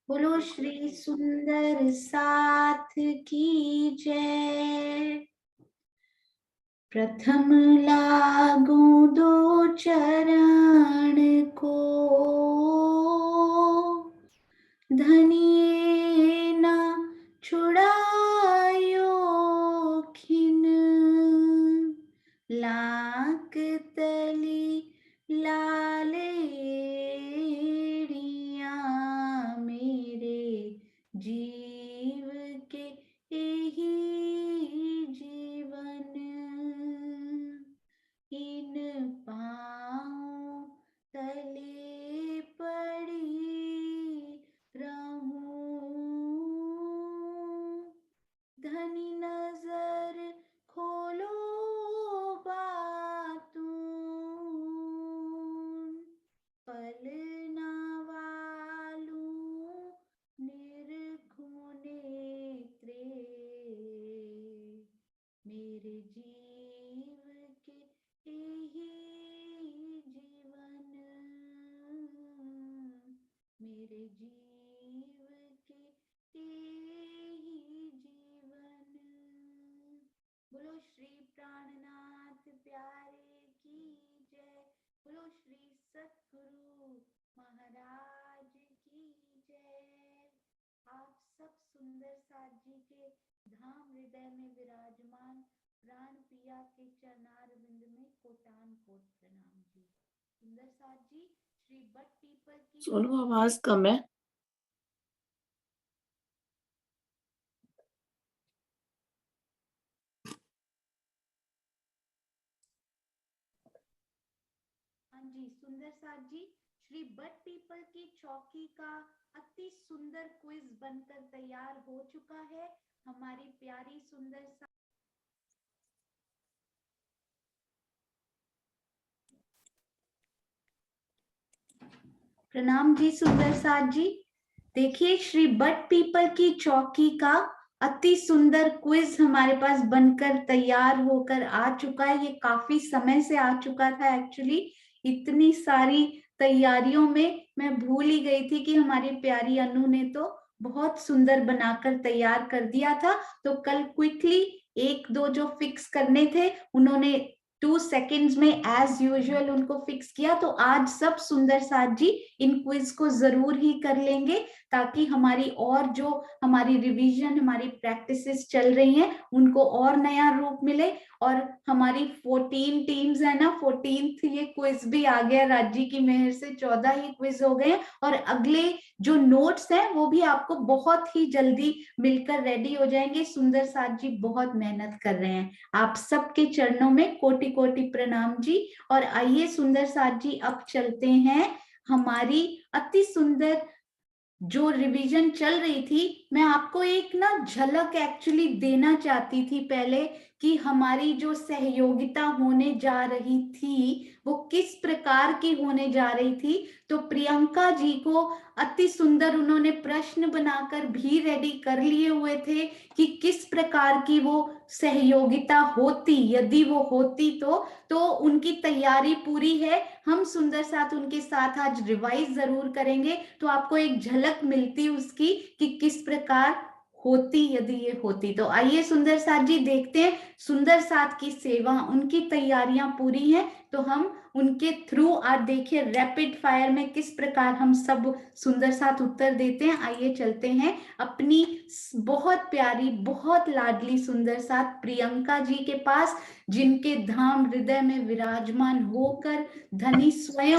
बोलो श्री सुंदर साथ की जय। प्रथम लागू दो चरण को, धनिये न छुड़ायो खिन। लाक तली लालेड़िया मेरे जीव के यही जीवन। इन पाँव तले पड़ी रहूं, धनी नजर खोलो बातूं, पल ना वालूं निरखूं नेत्रे, मेरे जीव के यही जीवन। मेरे जीव के यही जीवन। बोलो श्री प्राणनाथ प्यारे की जय। बोलो श्री सतगुरु महाराज की जय। आप सब सुंदर साथ जी के धाम हृदय में विराजमान प्राण पिया के चरणारविंद में कोटान कोट प्रणाम जी। सुंदर साथ जी श्री बट पीपल की सोनू आवाज कम है। हाँ जी सुंदर साथ जी, श्री बट पीपल की चौकी का अति सुंदर क्विज बनकर तैयार हो चुका है। हमारी प्यारी सुंदर साथ प्रणाम जी। सुंदर साथ जी देखिए, श्री बट पीपल की चौकी का अति सुंदर क्विज हमारे पास बनकर तैयार होकर आ चुका है। ये काफी समय से आ चुका था एक्चुअली। इतनी सारी तैयारियों में मैं भूल ही गई थी कि हमारी प्यारी अनु ने तो बहुत सुंदर बनाकर तैयार कर दिया था। तो कल क्विकली एक दो जो फिक्स करने थे उन्होंने 2 सेकेंड्स में एज यूजुअल उनको फिक्स किया। तो आज सब सुंदर साथ जी इन क्विज को जरूर ही कर लेंगे, ताकि हमारी और जो हमारी रिवीजन हमारी प्रैक्टिसेस चल रही हैं उनको और नया रूप मिले। और हमारी 14 टीम्स है ना, 14th ये क्विज भी आ गया राज्य की मेहर से। 14 ही क्विज हो गए और अगले जो नोट्स हैं वो भी आपको बहुत ही जल्दी मिलकर रेडी हो जाएंगे। सुंदर साथ जी बहुत मेहनत कर रहे हैं। आप सबके चरणों में कोटि कोटि प्रणाम जी। और आइए सुंदर साथ जी अब चलते हैं हमारी अति सुंदर जो रिवीजन चल रही थी। मैं आपको एक ना झलक एक्चुअली देना चाहती थी पहले कि हमारी जो सहयोगिता होने जा रही थी वो किस प्रकार की होने जा रही थी। तो प्रियंका जी को अति सुंदर उन्होंने प्रश्न बनाकर भी रेडी कर लिए हुए थे कि किस प्रकार की वो सहयोगिता होती, यदि वो होती तो उनकी तैयारी पूरी है। हम सुंदर साथ उनके साथ आज रिवाइज जरूर करेंगे, तो आपको एक झलक मिलती उसकी कि किस प्रकार होती यदि ये होती। तो आइए सुंदर साथ जी देखते हैं सुंदर साथ की सेवा, उनकी तैयारियां पूरी हैं तो हम उनके थ्रू आज देखिए रैपिड फायर में किस प्रकार हम सब सुंदर साथ उत्तर देते हैं। आइए चलते हैं अपनी बहुत प्यारी बहुत लाडली सुंदर साथ प्रियंका जी के पास, जिनके धाम हृदय में विराजमान होकर धनी स्वयं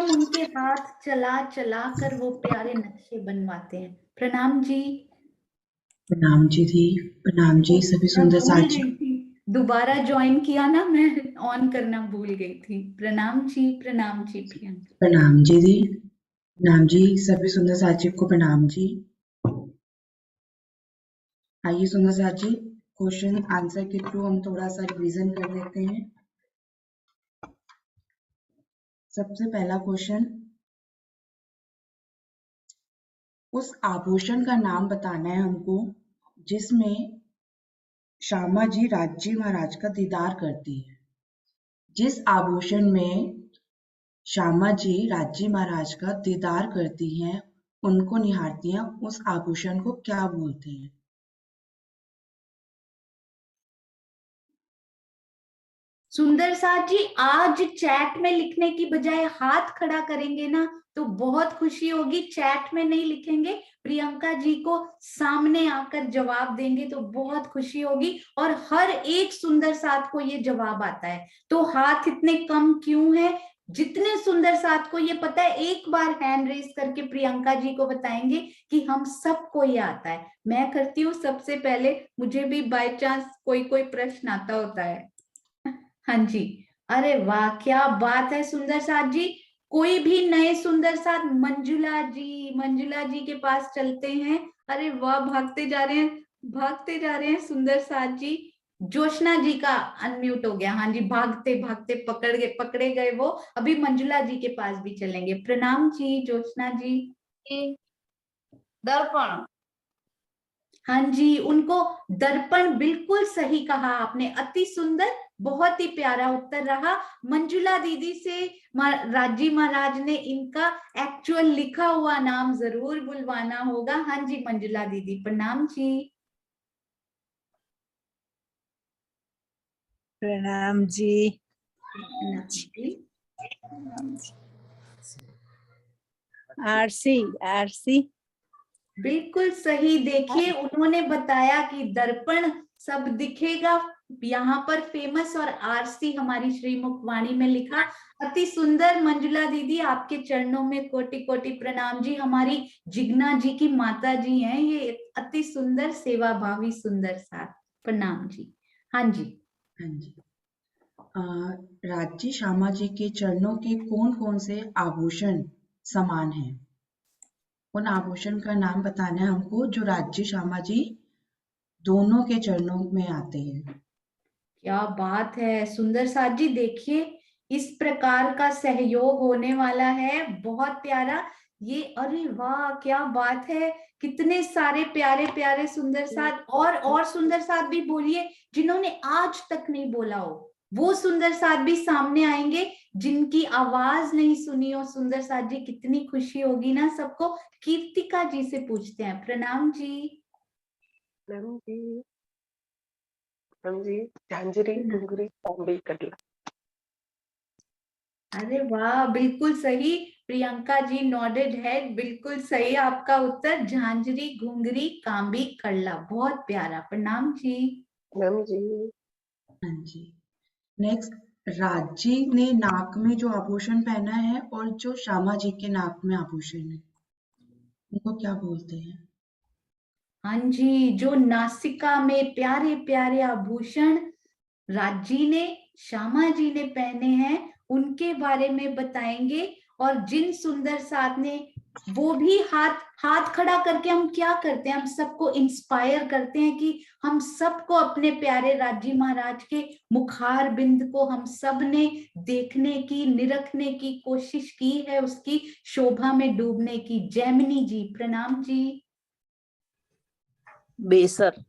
उनके हाथ चला चला कर वो प्यारे नक्शे बनवाते हैं। प्रणाम जी। प्रणाम जी दी। प्रणाम जी सभी मैं सुंदर भूल साथ जी। गई थी, दोबारा ज्वाइन किया ना, मैं ऑन करना भूल गई थी। प्रणाम जी प्रियंका। प्रणाम जी दी। प्रणाम जी सभी सुंदर साथ जी को प्रणाम जी। आइए सुंदर साथ जी क्वेश्चन आंसर के थ्रू हम थोड़ा सा रिवीजन कर लेते हैं। सबसे पहला क्वेश्चन, उस आभूषण का नाम बताना है हमको जिसमें श्यामा जी राज्य महाराज का दीदार करती है। जिस आभूषण में श्यामा जी राज्य महाराज का दीदार करती हैं, उनको निहारती हैं, उस आभूषण को क्या बोलते हैं? सुंदर साथ जी, आज चैट में लिखने की बजाय हाथ खड़ा करेंगे ना तो बहुत खुशी होगी। चैट में नहीं लिखेंगे, प्रियंका जी को सामने आकर जवाब देंगे तो बहुत खुशी होगी। और हर एक सुंदर साथ को ये जवाब आता है, तो हाथ इतने कम क्यों है? जितने सुंदर साथ को ये पता है, एक बार हैंड रेस करके प्रियंका जी को बताएंगे कि हम सबको ये आता है। मैं करती हूँ सबसे पहले, मुझे भी बाय चांस कोई कोई प्रश्न आता होता है। हाँ जी। अरे वाह, क्या बात है सुंदर साथ जी। कोई भी नए सुंदर साथ? मंजुला जी, मंजुला जी के पास चलते हैं। अरे वाह, भागते जा रहे हैं, भागते जा रहे हैं सुंदर साथ जी। जोशना जी का अनम्यूट हो गया। हाँ जी, भागते भागते पकड़े गए वो। अभी मंजुला जी के पास भी चलेंगे। प्रणाम जी जोशना जी। दर्पण। हाँ जी, उनको दर्पण, बिल्कुल सही कहा आपने, अति सुंदर, बहुत ही प्यारा उत्तर रहा। मंजुला दीदी से राजी महाराज ने इनका एक्चुअल लिखा हुआ नाम जरूर बुलवाना होगा। हाँ जी मंजुला दीदी, प्रणाम जी। प्रणाम जी। प्रणाम जी। आरसी, आरसी बिल्कुल सही। देखिए, उन्होंने बताया कि दर्पण सब दिखेगा यहाँ पर फेमस, और आरसी हमारी श्री मुखवाणी में लिखा। अति सुंदर मंजुला दीदी, आपके चरणों में कोटि कोटि प्रणाम जी। हमारी जिग्ना जी की माता जी हैं ये, अति सुंदर सेवा भावी सुंदर साथ, प्रणाम जी। हाँ जी। हाँ जी। राज्य श्यामा जी के चरणों के कौन कौन से आभूषण समान हैं? उन आभूषण का नाम बताना है हमको जो राज्य श्यामा जी दोनों के चरणों में आते हैं। क्या बात है सुंदर साथ जी। देखिए, इस प्रकार का सहयोग होने वाला है, बहुत प्यारा ये। अरे वाह, क्या बात है, कितने सारे प्यारे प्यारे सुंदर साथ। और सुंदर साथ भी बोलिए जिन्होंने आज तक नहीं बोला हो, वो सुंदर साथ भी सामने आएंगे जिनकी आवाज नहीं सुनी हो। सुंदर साथ जी, कितनी खुशी होगी ना सबको। कीर्तिका जी से पूछते हैं। प्रणाम जी। मैम जी, मैम जी, झांझरी, घुंघरी, कांबी, कटला। अरे वाह, बिल्कुल सही। प्रियंका जी नॉडेड हेड, बिल्कुल सही आपका उत्तर। झांझरी, घुंघरी, कांबी, कड़ला, बहुत प्यारा, प्रणाम जी। मैम जी, हाँ जी। नेक्स्ट, राज्य ने नाक में जो आभूषण पहना है और जो श्यामा जी के नाक में आभूषण है, उनको क्या बोलते हैं? हाँ जी, जो नासिका में प्यारे प्यारे आभूषण राजी ने, श्यामा जी ने पहने हैं, उनके बारे में बताएंगे। और जिन सुंदर साथ ने, वो भी हाथ हाथ खड़ा करके हम क्या करते हैं, हम सबको इंस्पायर करते हैं कि हम सबको अपने प्यारे राजी महाराज के मुखार बिंद को हम सब ने देखने की, निरखने की कोशिश की है, उसकी शोभा में डूबने की। जैमिनी जी, प्रणाम जी। बेसर।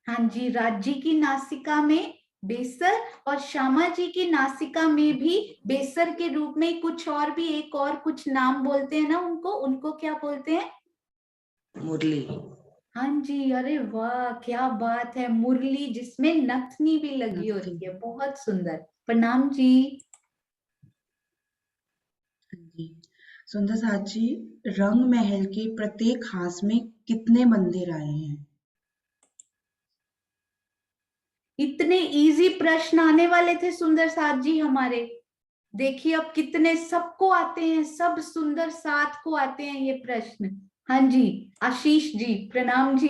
हाँ जी, राजी की नासिका में बेसर, और श्यामा जी की नासिका में भी बेसर के रूप में कुछ और भी, एक और कुछ नाम बोलते हैं ना उनको, उनको क्या बोलते हैं? मुरली। हाँ जी, अरे वाह, क्या बात है, मुरली, जिसमें नथनी भी लगी होती है, हाँ बहुत सुंदर, प्रणाम जी। जी। सुंदर साथ जी, रंग महल के प्रत्येक हास में कितने मंदिर आए हैं? इतने इजी प्रश्न आने वाले थे सुंदर साथ जी हमारे। देखिए अब कितने सबको आते हैं, सब सुंदर साथ को आते हैं ये प्रश्न। हाँ जी, आशीष जी, प्रणाम जी।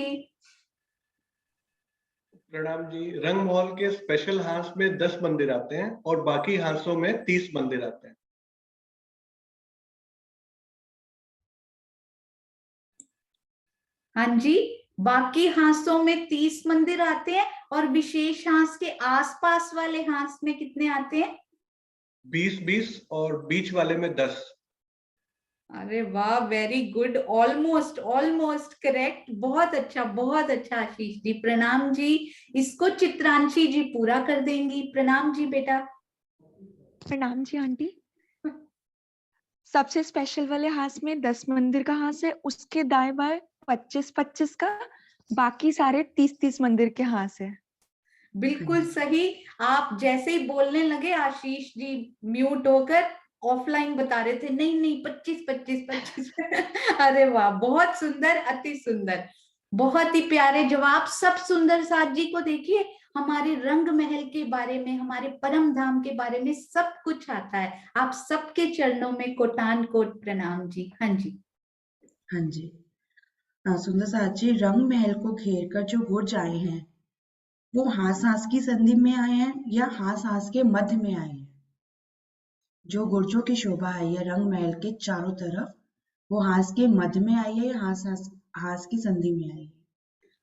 प्रणाम जी। रंग महल के स्पेशल हांस में 10 मंदिर आते हैं और बाकी हांसों में 30 मंदिर आते हैं। हाँ जी, बाकी हांसों में 30 मंदिर आते हैं, और विशेष हांस के आसपास वाले हांस में कितने आते हैं? 20-20 और बीच वाले में 10। अरे वाह, very good, almost almost correct, बहुत अच्छा आशीष जी, प्रणाम जी। इसको चित्रांशी जी पूरा कर देंगी। प्रणाम जी बेटा। प्रणाम जी आंटी। सबसे स्पेशल वाले हांस में 10 मंदिर का हांस है, उसके दाएं बाएं 25-25 का, बाकी सारे 30-30 मंदिर के हांस है। बिल्कुल सही। आप जैसे ही बोलने लगे आशीष जी म्यूट होकर ऑफलाइन बता रहे थे, नहीं नहीं 25-25-25। अरे वाह, बहुत सुंदर, अति सुंदर, बहुत ही प्यारे जवाब। सब सुंदर साथ जी को देखिए, हमारे रंग महल के बारे में, हमारे परम धाम के बारे में सब कुछ आता है। आप सबके चरणों में कोटान कोट प्रणाम जी। हाँ जी। हाँ जी। सुंदर साथ जी, रंग महल को घेर कर जो गुर्ज आए हैं वो हास हास की संधि में आए हैं या हास हास के मध्य में आए हैं? जो गुर्जों की शोभा आई है रंग महल के चारों तरफ, वो हास के मध्य में आई है या हास की संधि में आई है?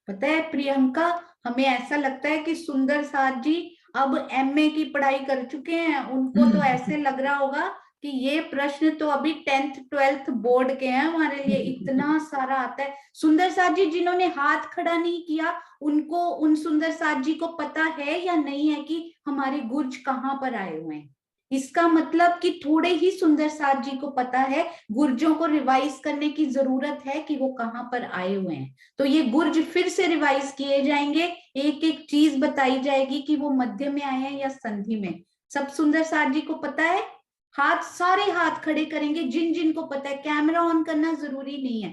पता है प्रियंका, हमें ऐसा लगता है कि सुंदर साथ जी अब एमए की पढ़ाई कर चुके हैं। उनको तो ऐसे लग रहा होगा कि ये प्रश्न तो अभी 10th 12th बोर्ड के हैं हमारे लिए, इतना सारा आता है। सुंदर साथ जी जिन्होंने हाथ खड़ा नहीं किया, उनको, उन सुंदर साथ जी को पता है या नहीं है कि हमारे गुर्ज कहाँ पर आए हुए हैं? इसका मतलब कि थोड़े ही सुंदर साथ जी को पता है, गुर्जों को रिवाइज करने की जरूरत है कि वो कहाँ पर आए हुए हैं। तो ये गुर्ज फिर से रिवाइज किए जाएंगे, एक एक चीज बताई जाएगी कि वो मध्य में आए हैं या संधि में। सब सुंदर साथ जी को पता है? हाथ, सारे हाथ खड़े करेंगे जिन जिन को पता है। कैमरा ऑन करना जरूरी नहीं है,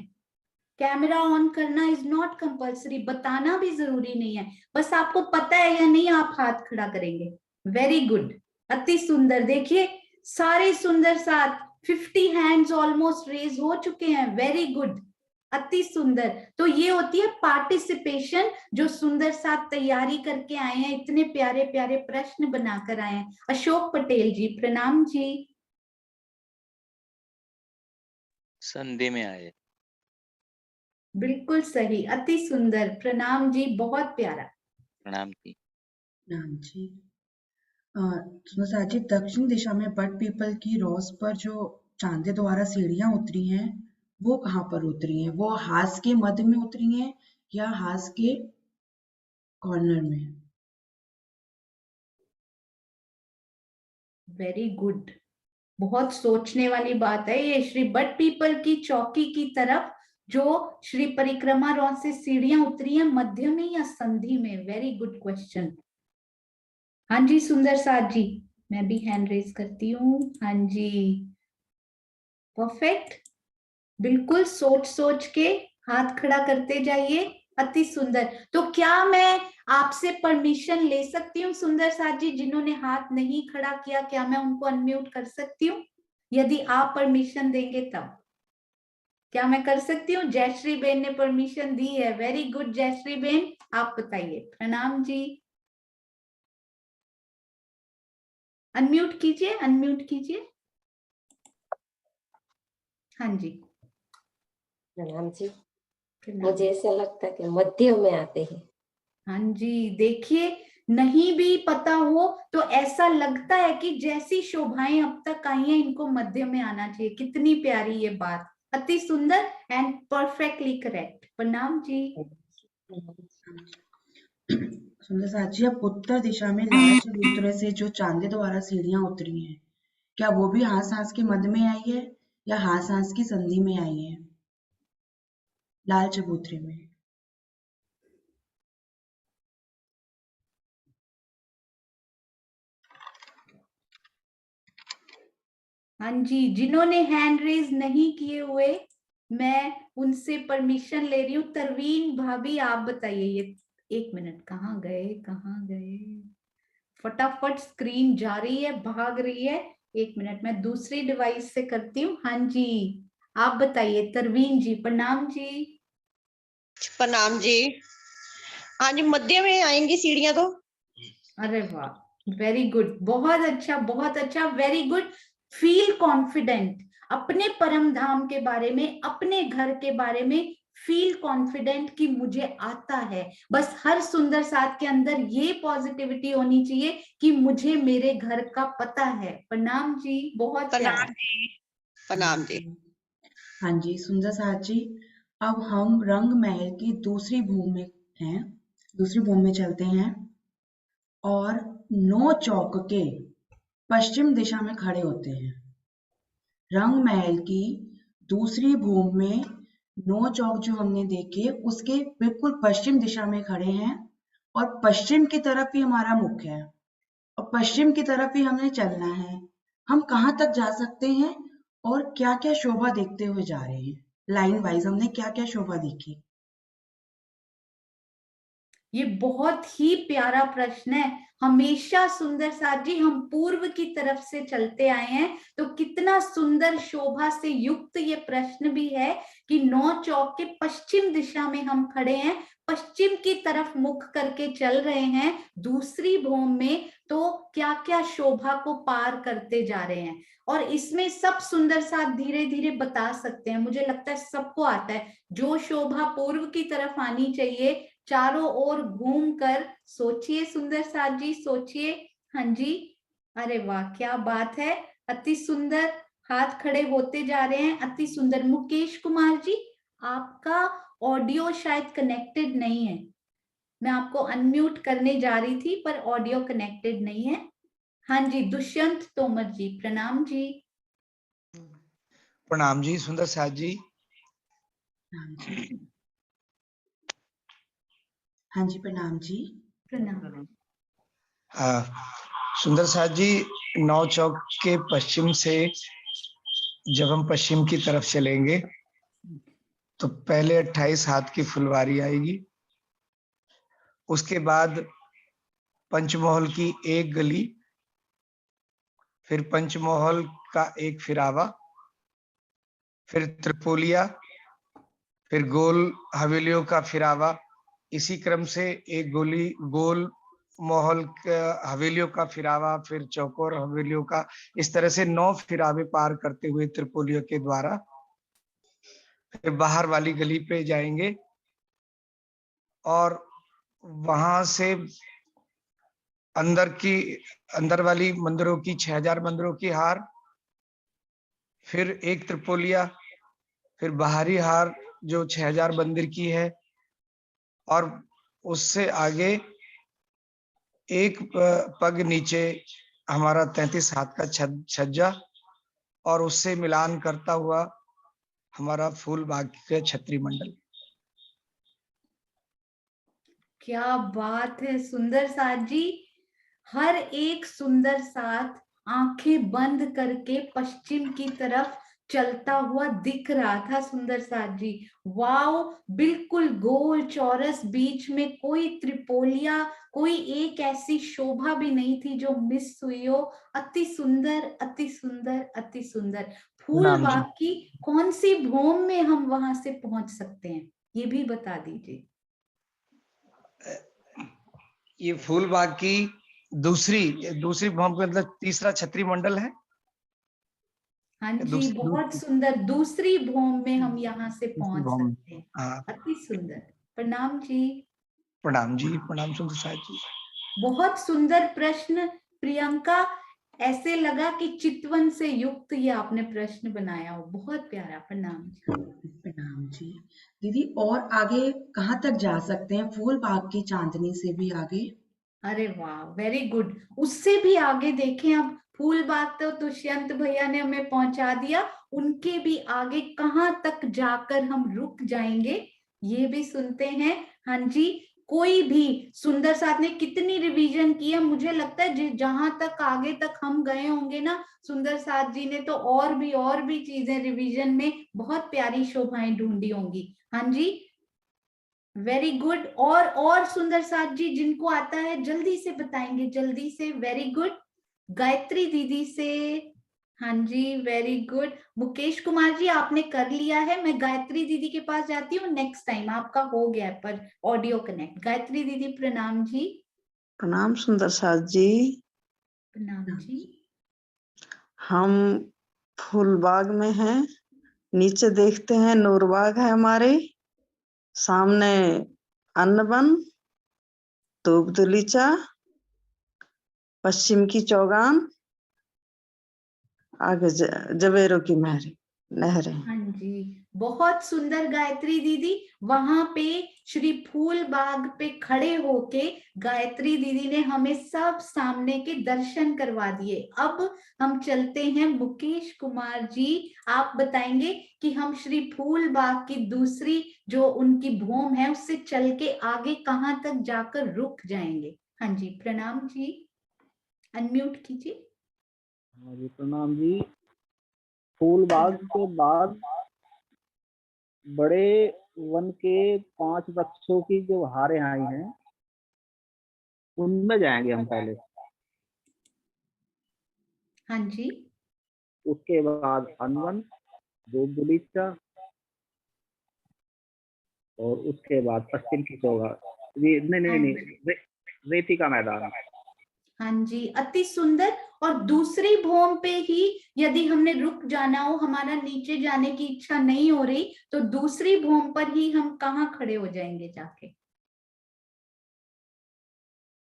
कैमरा ऑन करना इज नॉट कंपल्सरी, बताना भी जरूरी नहीं है, बस आपको पता है या नहीं आप हाथ खड़ा करेंगे। वेरी गुड, अति सुंदर। देखिए सारे सुंदर साथ 50 हैंड्स ऑलमोस्ट रेज हो चुके हैं। वेरी गुड, अति सुंदर। तो ये होती है पार्टिसिपेशन, जो सुंदर साथ तैयारी करके आए हैं, इतने प्यारे प्यारे प्रश्न बनाकर आए हैं। अशोक पटेल जी प्रणाम जी। संधि में आए। बिल्कुल सही, अति सुंदर, प्रणाम जी, बहुत प्यारा। प्रणाम जी। प्रणाम जी। सुंदर साथ जी, दक्षिण दिशा में बट पीपल की रॉस पर जो चांदे द्वारा सीढ़ियां उतरी हैं वो कहाँ पर उतरी हैं? वो हास के मध्य में उतरी हैं या हास के कॉर्नर में? वेरी गुड, बहुत सोचने वाली बात है ये। श्री बट पीपल की चौकी की तरफ जो श्री परिक्रमा रॉ से सीढ़ियां उतरी हैं, मध्य में या संधि में? Very good question. हाँ जी सुंदर साथ जी, मैं भी हैंड रेज करती हूँ। हाँ जी, परफेक्ट, बिल्कुल सोच सोच के हाथ खड़ा करते जाइए। अति सुंदर। तो क्या मैं आपसे परमिशन ले सकती हूँ सुंदर साथ जी, जिन्होंने हाथ नहीं खड़ा किया, क्या मैं उनको अनम्यूट कर सकती हूँ? यदि आप परमिशन देंगे तब क्या मैं कर सकती हूँ? जयश्री बेन ने परमिशन दी है। वेरी गुड जयश्री बेन, आप बताइए। प्रणाम जी, अनम्यूट कीजिए, अनम्यूट कीजिए। हाँ जी प्रणाम जी। प्रणाम। मुझे ऐसा लगता है कि मध्य में आते हैं। हाँ जी, देखिए नहीं भी पता हो तो ऐसा लगता है कि जैसी शोभाएं अब तक आई हैं इनको मध्य में आना चाहिए। कितनी प्यारी ये बात, अति सुंदर एंड परफेक्टली करेक्ट। प्रणाम जी। सुंदर साथ जी, अब उत्तर दिशा में लाल चबूतरे से जो चांदे द्वारा सीढ़ियां उतरी हैं, क्या वो भी हास हास के मध्य में आई है या हास हास की संधि में आई है? लाल चबूतरे में। हाँ जी, जिन्होंने हैंड रेज नहीं किए हुए मैं उनसे परमिशन ले रही हूँ। तरवीन भाभी आप बताइए। ये एक मिनट, कहाँ गए कहाँ गए? फटाफट स्क्रीन जा रही है, भाग रही है। एक मिनट, मैं दूसरी डिवाइस से करती हूँ। हाँ जी आप बताइए तरवीन जी। प्रणाम जी। प्रणाम जी। हाँ जी, मध्य में आएंगी सीढ़ियां तो। अरे वाह, वेरी गुड, बहुत अच्छा बहुत अच्छा, वेरी गुड। फील कॉन्फिडेंट अपने परम धाम के बारे में, अपने घर के बारे में। फील कॉन्फिडेंट कि मुझे आता है। बस हर सुंदर साथ के अंदर ये पॉजिटिविटी होनी चाहिए कि मुझे मेरे घर का पता है। प्रणाम जी, बहुत प्यारा। प्रणाम जी। प्रणाम जी। हाँ जी सुंदर साथ जी, अब हम रंग महल की दूसरी भूमि हैं, दूसरी भूमि में चलते हैं और 9 चौक के पश्चिम दिशा में खड़े होते हैं। रंग महल की दूसरी भूमि में 9 चौक जो हमने देखे उसके बिल्कुल पश्चिम दिशा में खड़े हैं और पश्चिम की तरफ ही हमारा मुख है और पश्चिम की तरफ ही हमने चलना है। हम कहाँ तक जा सकते हैं और क्या क्या शोभा देखते हुए जा रहे हैं? लाइन वाइज हमने क्या क्या शोभा देखी? ये बहुत ही प्यारा प्रश्न है। हमेशा सुंदर साथ जी हम पूर्व की तरफ से चलते आए हैं, तो कितना सुंदर शोभा से युक्त ये प्रश्न भी है कि 9 चौक के पश्चिम दिशा में हम खड़े हैं, पश्चिम की तरफ मुख करके चल रहे हैं दूसरी भूमि में, तो क्या क्या शोभा को पार करते जा रहे हैं। और इसमें सब सुंदर साथ धीरे धीरे बता सकते हैं, मुझे लगता है सबको आता है। जो शोभा पूर्व की तरफ आनी चाहिए, चारों ओर घूम कर सोचिए सुंदर साथ जी, सोचिए। हाँ जी, अरे वाह क्या बात है, अति सुंदर, हाथ खड़े होते जा रहे हैं, अति सुंदर। मुकेश कुमार जी, आपका ऑडियो शायद कनेक्टेड नहीं है, मैं आपको अनम्यूट करने जा रही थी पर ऑडियो कनेक्टेड नहीं है। हाँ जी, दुष्यंत तोमर जी, प्रणाम जी। प्रणाम जी सुंदर साथ जी। हाँ जी, प्रणाम जी। प्रणाम। सुंदर साथ जी, 9 चौक के पश्चिम से जब हम पश्चिम की तरफ चलेंगे तो पहले 28 हाथ की फुलवारी आएगी, उसके बाद पंचमोहल की एक गली, फिर पंचमोहल का एक फिरावा, फिर त्रिपोलिया, फिर गोल हवेलियों का फिरावा, इसी क्रम से एक गोल महल हवेलियों का फिरावा, फिर चौकोर हवेलियों का, इस तरह से 9 फिरावे पार करते हुए त्रिपोलिया के द्वारा फिर बाहर वाली गली पे जाएंगे और वहां से अंदर वाली मंदिरों की 6000 मंदिरों की हार, फिर एक त्रिपोलिया, फिर बाहरी हार जो 6000 मंदिर की है, और उससे आगे एक पग नीचे हमारा 33 हाथ का छज्जा, और उससे मिलान करता हुआ हमारा फूल बाग का छत्री मंडल। क्या बात है सुंदर साथ जी, हर एक सुंदर साथ आंखें बंद करके पश्चिम की तरफ चलता हुआ दिख रहा था सुंदर साथ जी। वाओ, बिल्कुल गोल चौरस, बीच में कोई त्रिपोलिया, कोई एक ऐसी शोभा भी नहीं थी जो मिस हुई हो। अति सुंदर, अति सुंदर, अति सुंदर। फूल बाग की कौन सी भूमि में हम वहां से पहुंच सकते हैं, ये भी बता दीजिए। ये फूल बाग की दूसरी भूमि का मतलब तीसरा छत्री मंडल है। हाँ जी, बहुत सुंदर, दूसरी भूमि में हम यहाँ से पहुंच सकते हैं। हाँ, अति सुंदर। प्रणाम जी। प्रणाम जी, प्रणाम सुंदर साथ जी। बहुत सुंदर प्रश्न प्रियंका, ऐसे लगा कि चितवन से युक्त ये आपने प्रश्न बनाया हो, बहुत प्यारा। प्रणाम जी। प्रणाम जी। दीदी, और आगे कहाँ तक जा सकते हैं? फूल बाग की चांदनी से भी आगे? अरे वाह, वेरी गुड। उससे भी आगे देखें, अब फूल बाग तो दुष्यंत भैया ने हमें पहुंचा दिया, उनके भी आगे कहाँ तक जाकर हम रुक जाएंगे ये भी सुनते हैं। हाँ जी, कोई भी सुंदर साथ ने कितनी रिवीजन की है, मुझे लगता है जहां तक आगे तक हम गए होंगे ना, सुंदर साथ जी ने तो और भी चीजें रिवीजन में बहुत प्यारी शोभाएं ढूंढी होंगी। हाँ जी, वेरी गुड। और सुंदर साथ जी जिनको आता है जल्दी से बताएंगे, जल्दी से। वेरी गुड, गायत्री दीदी से। हाँ जी, वेरी गुड। मुकेश कुमार जी आपने कर लिया है, मैं गायत्री दीदी के पास जाती हूँ नेक्स्ट टाइम, आपका हो गया है पर ऑडियो कनेक्ट। गायत्री दीदी प्रणाम जी। प्रणाम सुंदर साथ जी। प्रणाम जी। हम फूलबाग में हैं, नीचे देखते हैं नूरबाग है हमारे सामने, अन्नबन, तोप दलीचा, पश्चिम की चौगान, आगे जवेरों की महरी। नहरें। हाँ जी, बहुत सुंदर गायत्री दीदी। वहां पे श्री फूल बाग पे खड़े होके गायत्री दीदी ने हमें सब सामने के दर्शन करवा दिए। अब हम चलते हैं मुकेश कुमार जी, आप बताएंगे कि हम श्री फूल बाग की दूसरी जो उनकी भूम है उससे चल के आगे कहाँ तक जाकर रुक जाएंगे। हाँ जी, प्रणाम जी, अनम्यूट कीजिए। हाँ जी, प्रणाम जी। फूलबाग के बाद बड़े वन के 5 वृक्षों की जो हारें आई हैं उनमें जाएंगे हम पहले। हाँ जी, उसके बाद अनवन, दो बगीचा, और उसके बाद पश्चिम की चौगान। नहीं, रेती का मैदान। हाँ जी, अति सुंदर। और दूसरी भूम पे ही यदि हमने रुक जाना हो, हमारा नीचे जाने की इच्छा नहीं हो रही, तो दूसरी भूम पर ही हम कहाँ खड़े हो जाएंगे जाके?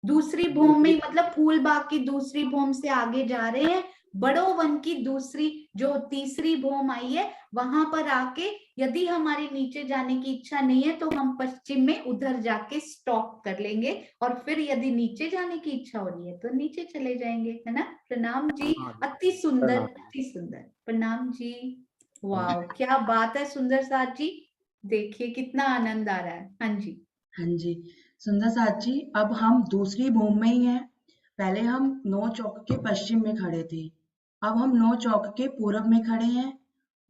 दूसरी भूम में, मतलब फूलबाग की दूसरी भूम से आगे जा रहे हैं, बड़ो वन की दूसरी जो तीसरी भूम आई है वहां पर आके यदि हमारे नीचे जाने की इच्छा नहीं है तो हम पश्चिम में उधर जाके स्टॉप कर लेंगे, और फिर यदि नीचे जाने की इच्छा हो रही है तो नीचे चले जाएंगे, है ना? प्रणाम जी, अति सुंदर, अति सुंदर, प्रणाम जी। वाह, क्या बात है सुंदर साथ जी, देखिए कितना आनंद आ रहा है। हाँ जी, हाँ जी, सुंदर साथ जी, अब हम दूसरी भूमि में ही हैं। पहले हम 9 चौक के पश्चिम में खड़े थे, अब हम 9 चौक के पूरब में खड़े हैं।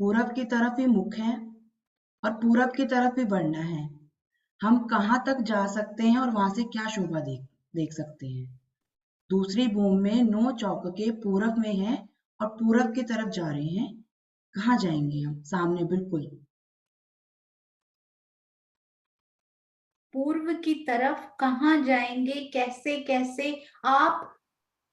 पूरब की तरफ ही मुख है और पूरब की तरफ ही बढ़ना है। हम कहाँ तक जा सकते हैं और वहां से क्या शोभा देख सकते हैं? दूसरी भूमि में 9 चौक के पूरब में है और पूरब की तरफ जा रहे हैं। कहाँ जाएंगे हम? सामने बिल्कुल पूर्व की तरफ कहाँ जाएंगे, कैसे कैसे? आप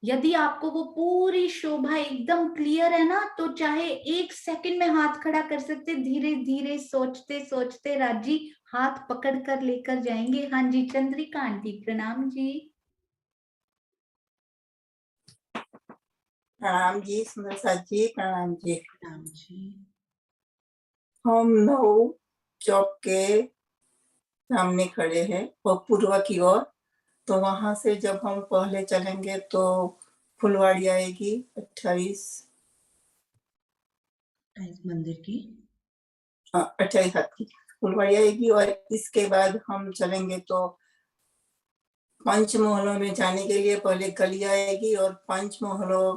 यदि आपको वो पूरी शोभा एकदम क्लियर है ना, तो चाहे 1 सेकंड में हाथ खड़ा कर सकते, धीरे धीरे सोचते सोचते राजी हाथ पकड़ कर लेकर जाएंगे। हाँ जी, चंद्रिका आंटी, प्रणाम जी। प्रणाम जी, सुंदर साथ जी, प्रणाम जी। प्रणाम जी। हम 9 चौक के सामने खड़े हैं और पूर्व की ओर, तो वहां से जब हम पहले चलेंगे तो फुलवाड़ी आएगी 28 मंदिर की 28 हाथ की फुलवाड़ी आएगी, और इसके बाद हम चलेंगे तो पंचमहलों में जाने के लिए पहले गली आएगी, और पंचमहलों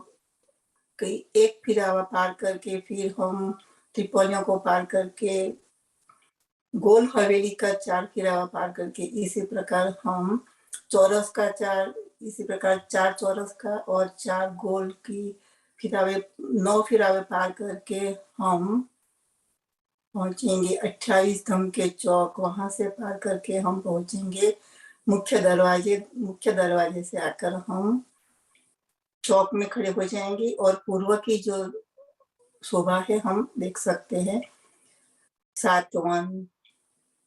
की एक फिरावा पार करके फिर हम त्रिपोलियों को पार करके गोल हवेली का 4 फिरावा पार करके, इसी प्रकार हम चौरस का 4, इसी प्रकार 4 चौरस का और 4 गोल की फिरावे, 9 फिरावे पार करके हम पहुंचेंगे 28 धम के चौक। वहां से पार करके हम पहुंचेंगे मुख्य दरवाजे से आकर हम चौक में खड़े हो जाएंगे, और पूर्व की जो शोभा है हम देख सकते हैं। सातवन,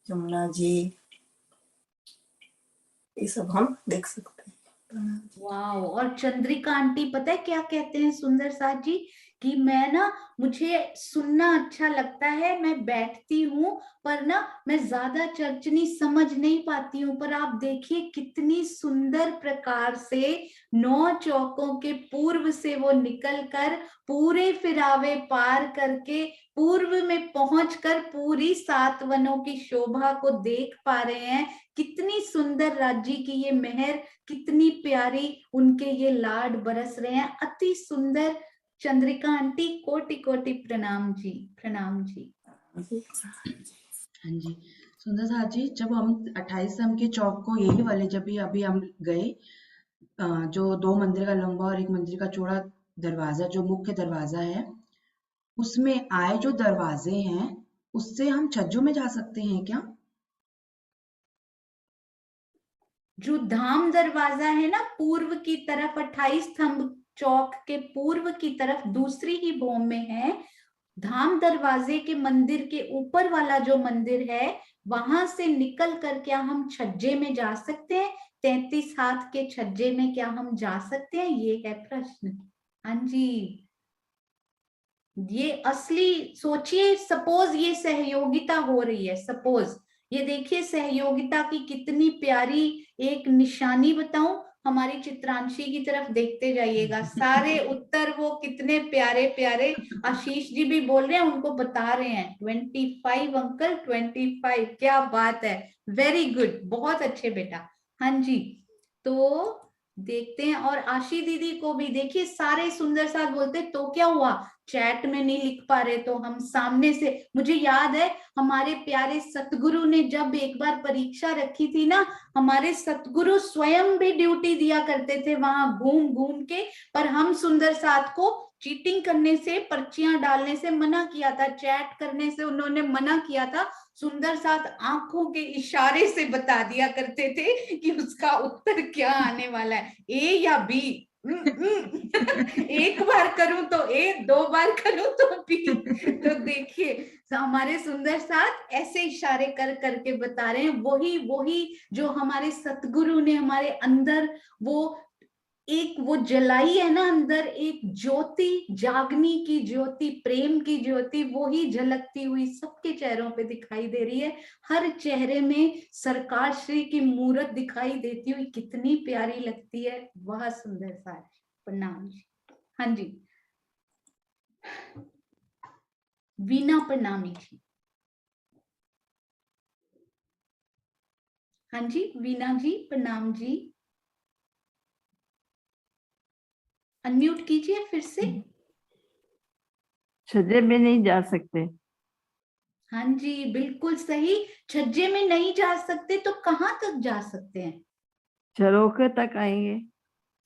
जमुना जी, ये सब हम देख सकते हैं। वाह, और चंद्रिका आंटी पता है क्या कहते हैं सुंदर साथ जी, कि मैं ना, मुझे सुनना अच्छा लगता है, मैं बैठती हूँ पर ना मैं ज्यादा चर्चनी समझ नहीं पाती हूँ, पर आप देखिए कितनी सुंदर प्रकार से 9 चौकों के पूर्व से वो निकलकर पूरे फिरावे पार करके पूर्व में पहुंचकर पूरी 7 वनों की शोभा को देख पा रहे हैं। कितनी सुंदर राज्य की ये मेहर, कितनी प्यारी उनके ये लाड बरस रहे हैं, अति सुंदर। चंद्रिका आंटी, कोटि कोटि प्रणाम जी, प्रणाम जी। हाँ जी, सुंदर साथ जी, जब हम 28 सम के चौक को यही वाले जब भी अभी हम गए, जो 2 मंदिर का लंबा और 1 मंदिर का चौड़ा दरवाजा, जो मुख्य दरवाजा है, उसमें आए जो दरवाजे हैं उससे हम छज्जों में जा सकते हैं क्या? जो धाम दरवाजा है ना पूर्व की तरफ, 28 स्तंभ चौक के पूर्व की तरफ दूसरी ही भूमि में है, धाम दरवाजे के मंदिर के ऊपर वाला जो मंदिर है, वहां से निकल कर क्या हम छज्जे में जा सकते हैं? 33 हाथ के छज्जे में क्या हम जा सकते हैं? ये है प्रश्न। हाँ जी, ये असली सोचिए, सपोज ये सहयोगिता हो रही है, सपोज ये देखिए सहयोगिता की कितनी प्यारी एक निशानी बताऊं, हमारी चित्रांशी की तरफ देखते जाइएगा, सारे उत्तर वो कितने प्यारे प्यारे, आशीष जी भी बोल रहे हैं, उनको बता रहे हैं 25 अंकल 25, क्या बात है, वेरी गुड, बहुत अच्छे बेटा। हाँ जी, तो देखते हैं, और आशी दीदी को भी देखिए, सारे सुंदर साथ बोलते, तो क्या हुआ चैट में नहीं लिख पा रहे तो हम सामने से, मुझे याद है हमारे प्यारे सतगुरु ने जब एक बार परीक्षा रखी थी ना, हमारे सतगुरु स्वयं भी ड्यूटी दिया करते थे वहां घूम घूम के, पर हम सुंदर साथ को चीटिंग करने से, पर्चियां डालने से मना किया था, चैट करने से उन्होंने मना किया था, सुंदर साथ आंखों के इशारे से बता दिया करते थे कि उसका उत्तर क्या आने वाला है, ए या बी। एक बार करूं तो ए, 2 बार करूं तो बी। तो देखिए हमारे सुंदर साथ ऐसे इशारे कर करके बता रहे हैं, वही वही जो हमारे सतगुरु ने हमारे अंदर वो एक वो जलाई है ना, अंदर एक ज्योति, जागनी की ज्योति, प्रेम की ज्योति, वो ही झलकती हुई सबके चेहरों पे दिखाई दे रही है, हर चेहरे में सरकार श्री की मूरत दिखाई देती हुई कितनी प्यारी लगती है, वह सुंदर सा है। प्रणाम जी। हाँ जी, वीना प्रणामी जी। हाँ जी वीना जी, प्रणाम जी, अनम्यूट कीजिए फिर से। छज्जे में नहीं जा सकते। हाँ जी बिल्कुल सही, छज्जे में नहीं जा सकते तो कहाँ तक जा सकते हैं? झरोखे तक आएंगे।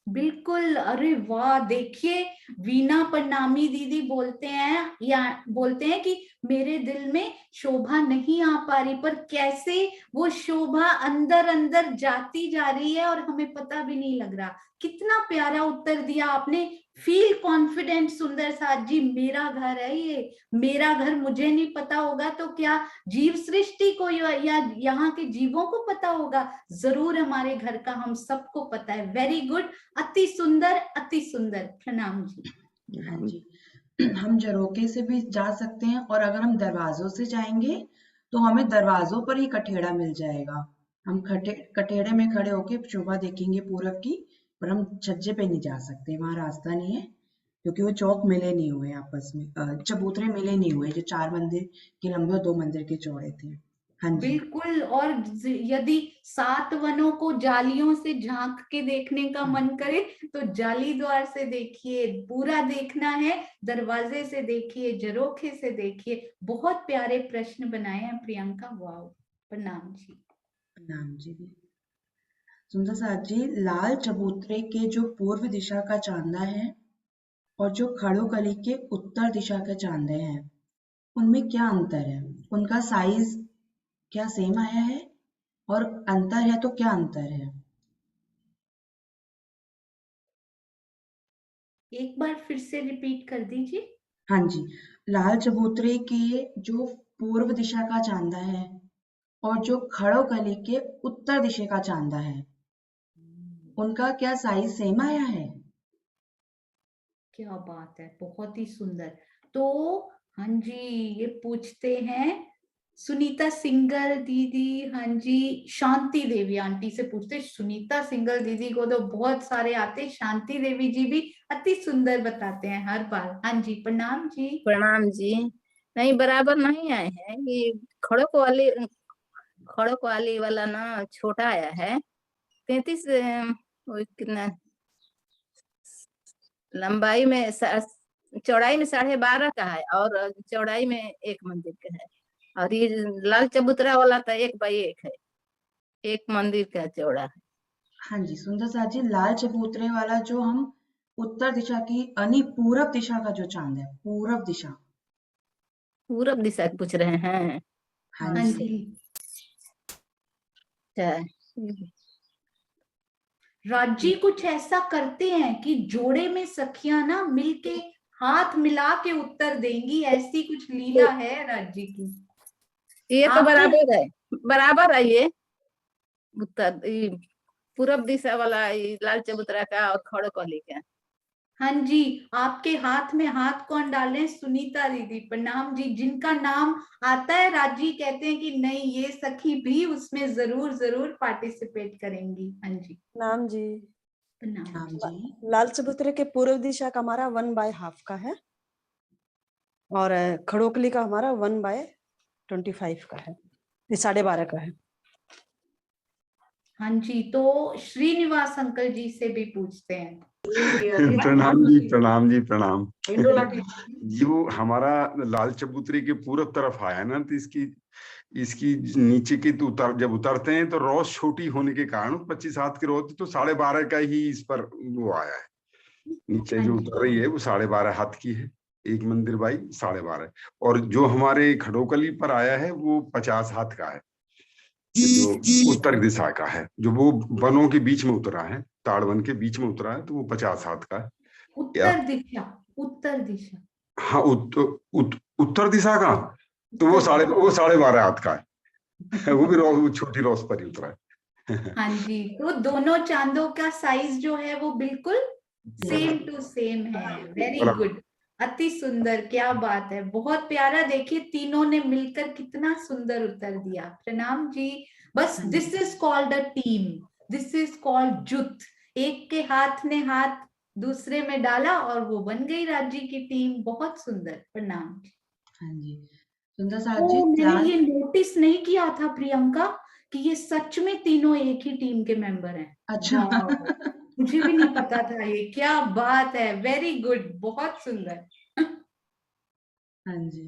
बिल्कुल, अरे वाह, देखिए वीना प्रणामी दीदी बोलते हैं, या बोलते हैं कि मेरे दिल में शोभा नहीं आ पा रही, पर कैसे वो शोभा अंदर अंदर जाती जा रही है और हमें पता भी नहीं लग रहा। कितना प्यारा उत्तर दिया आपने, फील कॉन्फिडेंट सुंदर साथ जी, मेरा घर है ये, मेरा घर मुझे नहीं पता होगा तो क्या जीव सृष्टि को या यहाँ के जीवों को पता होगा? जरूर हमारे घर का हम सबको पता है। वेरी गुड, अति सुंदर अति सुंदर, प्रणाम जी। हाँ जी, हम झरोके से भी जा सकते हैं, और अगर हम दरवाजों से जाएंगे तो हमें दरवाजों पर ही कठेड़ा मिल जाएगा, हम कठेड़े में खड़े होके शोभा देखेंगे पूरब की, पर हम छज्जे पे नहीं जा सकते, वहां रास्ता नहीं है, क्योंकि वो चौक मिले नहीं हुए आपस में, चबूतरे मिले नहीं हुए जो 4 मंदिर के लंबे और 2 मंदिर के चौड़े थे। हाँ जी बिल्कुल, और यदि 7 वनों को जालियों से झांक के देखने का मन करे तो जाली द्वार से देखिए, पूरा देखना है दरवाजे से देखिए, झरोखे से देखिए। बहुत प्यारे प्रश्न बनाए हैं प्रियंका, वाह, प्रणाम जी। प्रणाम जी। सुंदर साथ जी, लाल चबूतरे के जो पूर्व दिशा का चांदा है और जो खड़ोकली के उत्तर दिशा के चांदे हैं, उनमें क्या अंतर है? उनका साइज क्या सेम आया है, और अंतर है तो क्या अंतर है? एक बार फिर से रिपीट कर दीजिए। हाँ जी, लाल चबूतरे के जो पूर्व दिशा का चांदा है और जो खड़ोकली के उत्तर दिशा का चांदा है, उनका क्या साइज सेम आया है? क्या बात है, बहुत ही सुंदर। तो हाँ जी, ये पूछते हैं सुनीता सिंगल दीदी, हाँ जी शांति देवी आंटी से पूछते, सुनीता सिंगल दीदी को तो बहुत सारे आते, शांति देवी जी भी अति सुंदर बताते हैं हर बार। हाँ जी प्रणाम जी। प्रणाम जी। नहीं, बराबर नहीं आए हैं, ये खड़क वाली वाला ना छोटा आया है, 33 कितना लंबाई में, चौड़ाई में 12.5 का है, और चौड़ाई में 1 मंदिर का है, और ये लाल चबूतरा वाला तो 1x1 है, 1 मंदिर का चौड़ा है। हाँ जी सुंदर साथ जी, लाल चबूतरे वाला जो हम उत्तर दिशा की यानी पूरब दिशा का जो चांद है, पूरब दिशा, पूरब दिशा पूछ रहे हैं? हाँ हाँ जी। राजी कुछ ऐसा करते हैं कि जोड़े में सखियां ना मिलके हाथ मिला के उत्तर देंगी, ऐसी कुछ लीला है राजी की। ये तो बराबर है ये उत्तर, पूरब दिशा वाला लाल चबूतरा का और खड़कली का। हाँ जी, आपके हाथ में हाथ कौन डाले? सुनीता दीदी, प्रणाम जी। जिनका नाम आता है राजी कहते हैं कि नहीं, ये सखी भी उसमें जरूर जरूर पार्टिसिपेट करेंगी। हाँ जी, प्रणाम जी। प्रणाम जी। लाल चबूतरे के पूर्व दिशा का हमारा 1/2 का है और खड़ोकली का हमारा 1/25 का है, ये 12.5 का है। हाँ जी, तो श्रीनिवास अंकल जी से भी पूछते हैं। प्रणाम जी, प्रणाम जी, प्रणाम। जो हमारा लाल चबूतरे के पूरब तरफ आया ना, तो इसकी नीचे की तो जब उतरते हैं तो रॉस छोटी होने के कारण 25 हाथ की रॉस, तो 12.5 का ही इस पर वो आया है। नीचे जो उतर रही है वो 12.5 हाथ की है, एक मंदिर बाई 12.5। और जो हमारे खड़ोकली पर आया है वो 50 हाथ का है, जो उत्तर दिशा का है, जो वो वनों के बीच में उतरा है, ताड़ वन के बीच में उतरा है, तो वो 50 हाथ का है। उत्तर दिशा, उत्तर दिशा। हाँ, उत्तर दिशा का तो वो 12.5 हाथ का है। वो भी छोटी रॉस पर ही उतरा है। हाँ जी, तो दोनों चांदों का साइज जो है वो बिल्कुल सेम टू सेम है। वेरी गुड, अति सुंदर, क्या बात है, बहुत प्यारा। देखिए तीनों ने मिलकर कितना सुंदर उत्तर दिया। प्रणाम जी। बस this is called a team, this is called जुट। एक के हाथ ने हाथ दूसरे में डाला और वो बन गई राज्य की टीम। बहुत सुंदर, प्रणाम। हाँ जी, सुंदर साहब जी। मैंने ये नोटिस नहीं किया था प्रियंका कि ये सच में तीनों एक ही टीम के मेंबर हैं। अच्छा। मुझे भी नहीं पता था ये, क्या बात है, वेरी गुड, बहुत सुंदर। हाँ जी,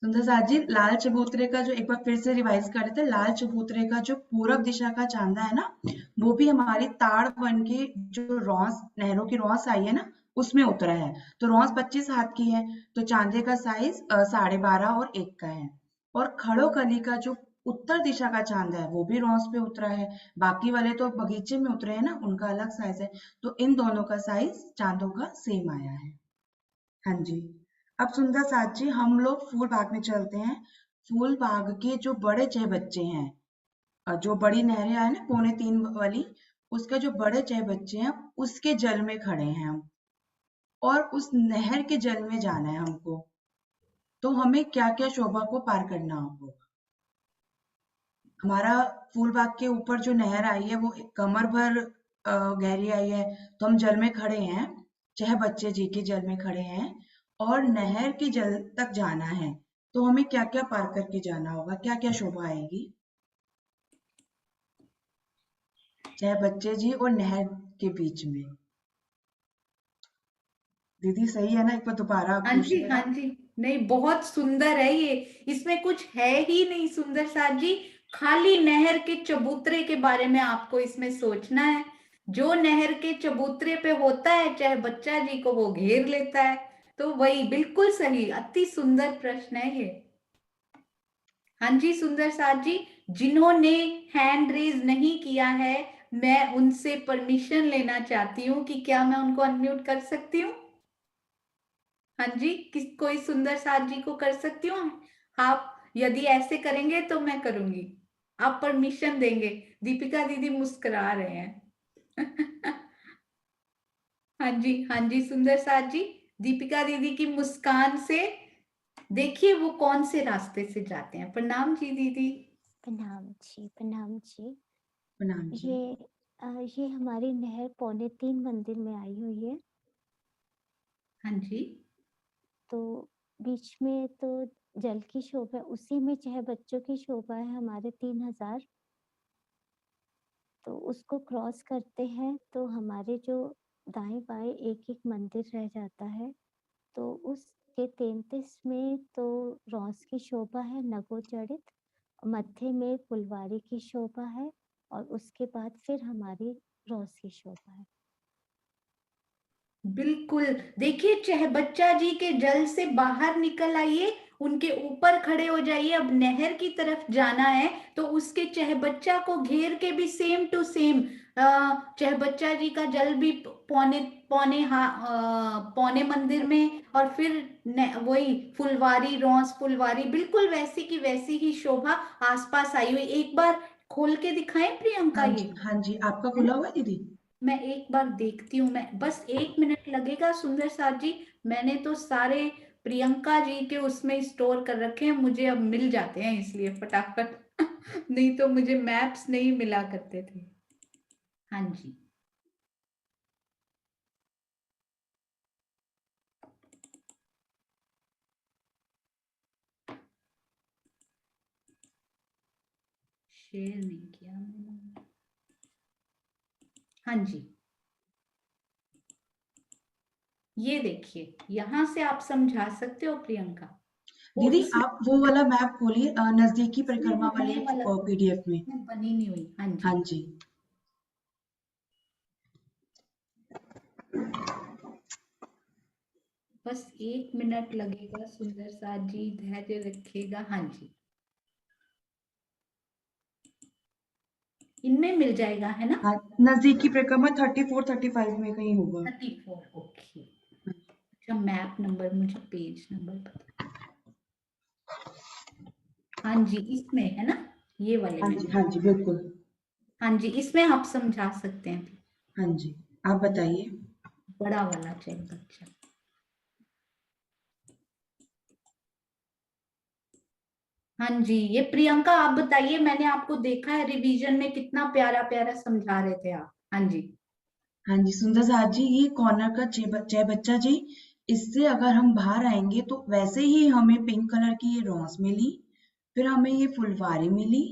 सुंदर साहब जी, लाल चबूतरे का जो, एक बार फिर से रिवाइज कर रहे थे, लाल चबूतरे का जो पूरब दिशा का चांदा है ना, वो भी हमारी ताड़ वन की जो रॉस, नहरों की रॉस आई है ना, उसमें उतरा है। तो रॉस 25 हाथ की है, तो चांदे का साइज 12.5 और 1 का है। और खड़ोकली का जो उत्तर दिशा का चांदा है वो भी रॉस पे उतरा है। बाकी वाले तो बगीचे में उतरे हैं ना, उनका अलग साइज है। तो इन दोनों का साइज चांदों का सेम आया है। हाँ जी, अब सुंदर साथ जी, हम लोग फूल बाग में चलते हैं। फूल बाग के जो बड़े 6 बच्चे हैं, जो बड़ी नहरें आए ना 3.25 वाली, उसका जो बड़े 6 बच्चे हैं उसके जल में खड़े हैं हम, और उस नहर के जल में जाना है हमको। तो हमें क्या क्या शोभा को पार करना होगा? हमारा फूल बाग के ऊपर जो नहर आई है वो कमर भर गहरी आई है, तो हम जल में खड़े हैं, 6 बच्चे जी के जल में खड़े हैं, और नहर के जल तक जाना है। तो हमें क्या क्या पार करके जाना होगा, क्या क्या शोभा आएगी? 6 बच्चे जी और नहर के बीच में। दीदी सही है ना? एक बार दोबारा आप हाँ जी, पूछिएगा। हाँ जी, नहीं बहुत सुंदर है ये, इसमें कुछ है ही नहीं सुंदर साथ जी, खाली नहर के चबूतरे के बारे में आपको इसमें सोचना है। जो नहर के चबूतरे पे होता है, चाहे बच्चा जी को वो घेर लेता है। तो वही बिल्कुल सही, अति सुंदर प्रश्न है ये। हाँ जी सुंदर साथ जी, जिन्होंने हैंड रेज नहीं किया है, मैं उनसे परमिशन लेना चाहती हूँ कि क्या मैं उनको अनम्यूट कर सकती हूँ? हाँ जी, कोई सुंदर साथ जी को कर सकती हूँ? आप यदि ऐसे करेंगे तो मैं करूंगी, आप परमिशन देंगे? दीपिका दीदी मुस्कुरा रहे हैं। हाँ जी, हाँ जी सुंदर साथ जी, दीपिका दीदी की मुस्कान से देखिए वो कौन से रास्ते से जाते हैं। प्रणाम जी दीदी। प्रणाम जी, प्रणाम जी। प्रणाम जी। ये हमारी नहर 3.25 मंदिर में आई हुई है। हाँ जी। तो बीच में तो जल की शोभा, उसी में 6 बच्चों की शोभा है हमारे 3000। तो उसको क्रॉस करते हैं तो हमारे जो दाएं बाएं एक एक मंदिर रह जाता है। तो उसके 33 में तो रॉस की शोभा है नगोचरित, मध्य में फुलवारी की शोभा है, और उसके बाद फिर हमारी रॉस की शोभा है। बिल्कुल, देखिए चाहे बच्चा जी के जल से बाहर निकल आइए, उनके ऊपर खड़े हो जाइए। अब नहर की तरफ जाना है तो उसके चह बच्चा को घेर के भी सेम टू सेम चह बच्चा जी का जल भी पौने पौने पौने मंदिर में, और फिर वही फुलवारी रॉस फुलवारी बिल्कुल वैसी की वैसी ही शोभा आसपास आई हुई। एक बार खोल के दिखाएं प्रियंका? हाँ ये जी, हाँ जी, आपका खुला हुआ है दीदी? मैं एक बार देखती हूँ, मैं बस 1 मिनट लगेगा सुंदर साथ जी। मैंने तो सारे प्रियंका जी के उसमें स्टोर कर रखे हैं, मुझे अब मिल जाते हैं इसलिए फटाफट नहीं तो मुझे मैप्स नहीं मिला करते थे। हाँ जी, शेयर नहीं किया मैंने। हाँ जी, ये देखिए, यहाँ से आप समझा सकते हो प्रियंका। दीदी आप वो वाला मैप खोलिए नजदीकी परिक्रमा वाले ये वाला पीडीएफ में। बनी नहीं हुई। हाँ जी, हाँ जी, बस 1 मिनट लगेगा सुंदर साथ जी, धैर्य रखिएगा। हाँ जी, इनमें मिल जाएगा है ना? हाँ नजदीकी परिक्रमा 34-35 में कहीं होगा। 34, ओके। अच्छा, मैप नंबर, मुझे पेज नंबर पता। हाँ जी, इसमें है ना, ये वाले में। हाँ जी बिल्कुल। हाँ जी, इसमें आप समझा सकते हैं। हाँ जी, आप बताइए। बड़ा वाला चाहिए बच्चा। हाँ जी, ये प्रियंका आप बताइए, मैंने आपको देखा है रिवीजन में, कितना प्यारा प्यारा समझा रहे थे आप। हाँ जी, हाँ जी सुंदर साथ जी, ये कॉर्नर का जय बच्चा जी, इससे अगर हम बाहर आएंगे तो वैसे ही हमें पिंक कलर की ये रोज मिली, फिर हमें ये फुलवारी मिली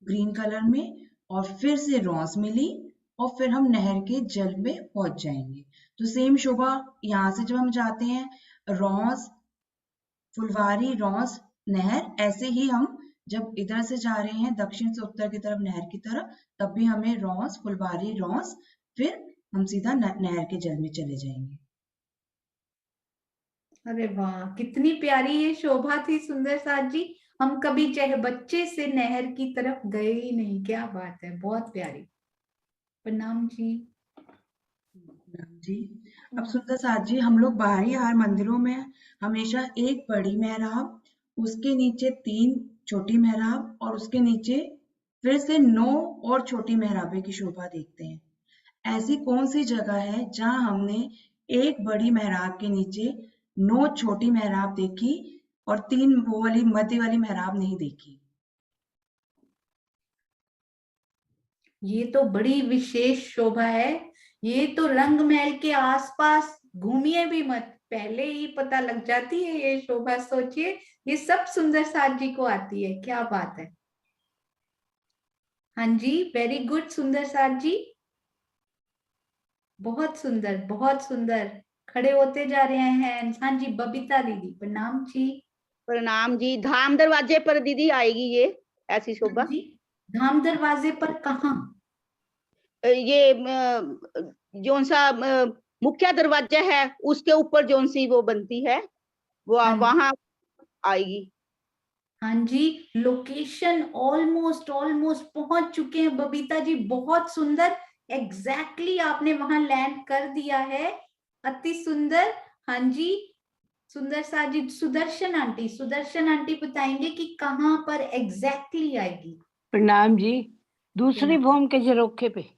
ग्रीन कलर में, और फिर से रोज मिली, और फिर हम नहर के जल में पहुंच जाएंगे। तो सेम शोभा यहाँ से जब हम जाते हैं, रोज फुलवारी रोज नहर, ऐसे ही हम जब इधर से जा रहे हैं दक्षिण से उत्तर की तरफ नहर की तरफ, तब भी हमें रोज फुलवारी रोज, फिर हम सीधा नहर के जल में चले जाएंगे। अरे वाह, कितनी प्यारी ये शोभा थी सुंदर साथ जी। हम कभी चाहे बच्चे से नहर की तरफ गए ही नहीं। क्या बात है, बहुत प्यारी। प्रणाम जी। जी, अब सुंदर साथ जी, हम लोग बाहरी हार मंदिरों में हमेशा एक बड़ी मेहराब, उसके नीचे 3 छोटी मेहराब, और उसके नीचे फिर से 9 और छोटी मेहराबे की शोभा देखते हैं। ऐसी कौन सी जगह है जहां हमने एक बड़ी मेहराब के नीचे 9 छोटी मेहराब देखी और 3 वो वाली मध्य वाली मेहराब नहीं देखी? ये तो बड़ी विशेष शोभा है। ये तो रंग महल के आसपास घूमिए भी मत, पहले ही पता लग जाती है ये शोभा। सोचिए, ये सब सुंदर साथ जी को आती है। क्या बात है। हाँ जी, वेरी गुड सुंदर साथ जी, बहुत सुंदर बहुत सुंदर। खड़े होते जा रहे हैं। हाँ जी, बबीता दीदी प्रणाम जी। प्रणाम जी। धाम दरवाजे पर दीदी आएगी ये ऐसी शोभा? जी, धाम दरवाजे पर कहाँ? ये जोन सा मुख्य दरवाजा है उसके ऊपर जोन सी वो बनती है, वो वहां आएगी। हाँ जी, लोकेशन ऑलमोस्ट ऑलमोस्ट पहुंच चुके हैं बबीता जी, बहुत सुंदर। एग्जैक्टली आपने वहां लैंड कर दिया है, अति सुंदर। हाँ जी, सुंदर सा जी। सुदर्शन आंटी बताएंगे कि कहाँ पर एग्जैक्टली आएगी। प्रणाम जी, दूसरी भूम के झरोखे पे।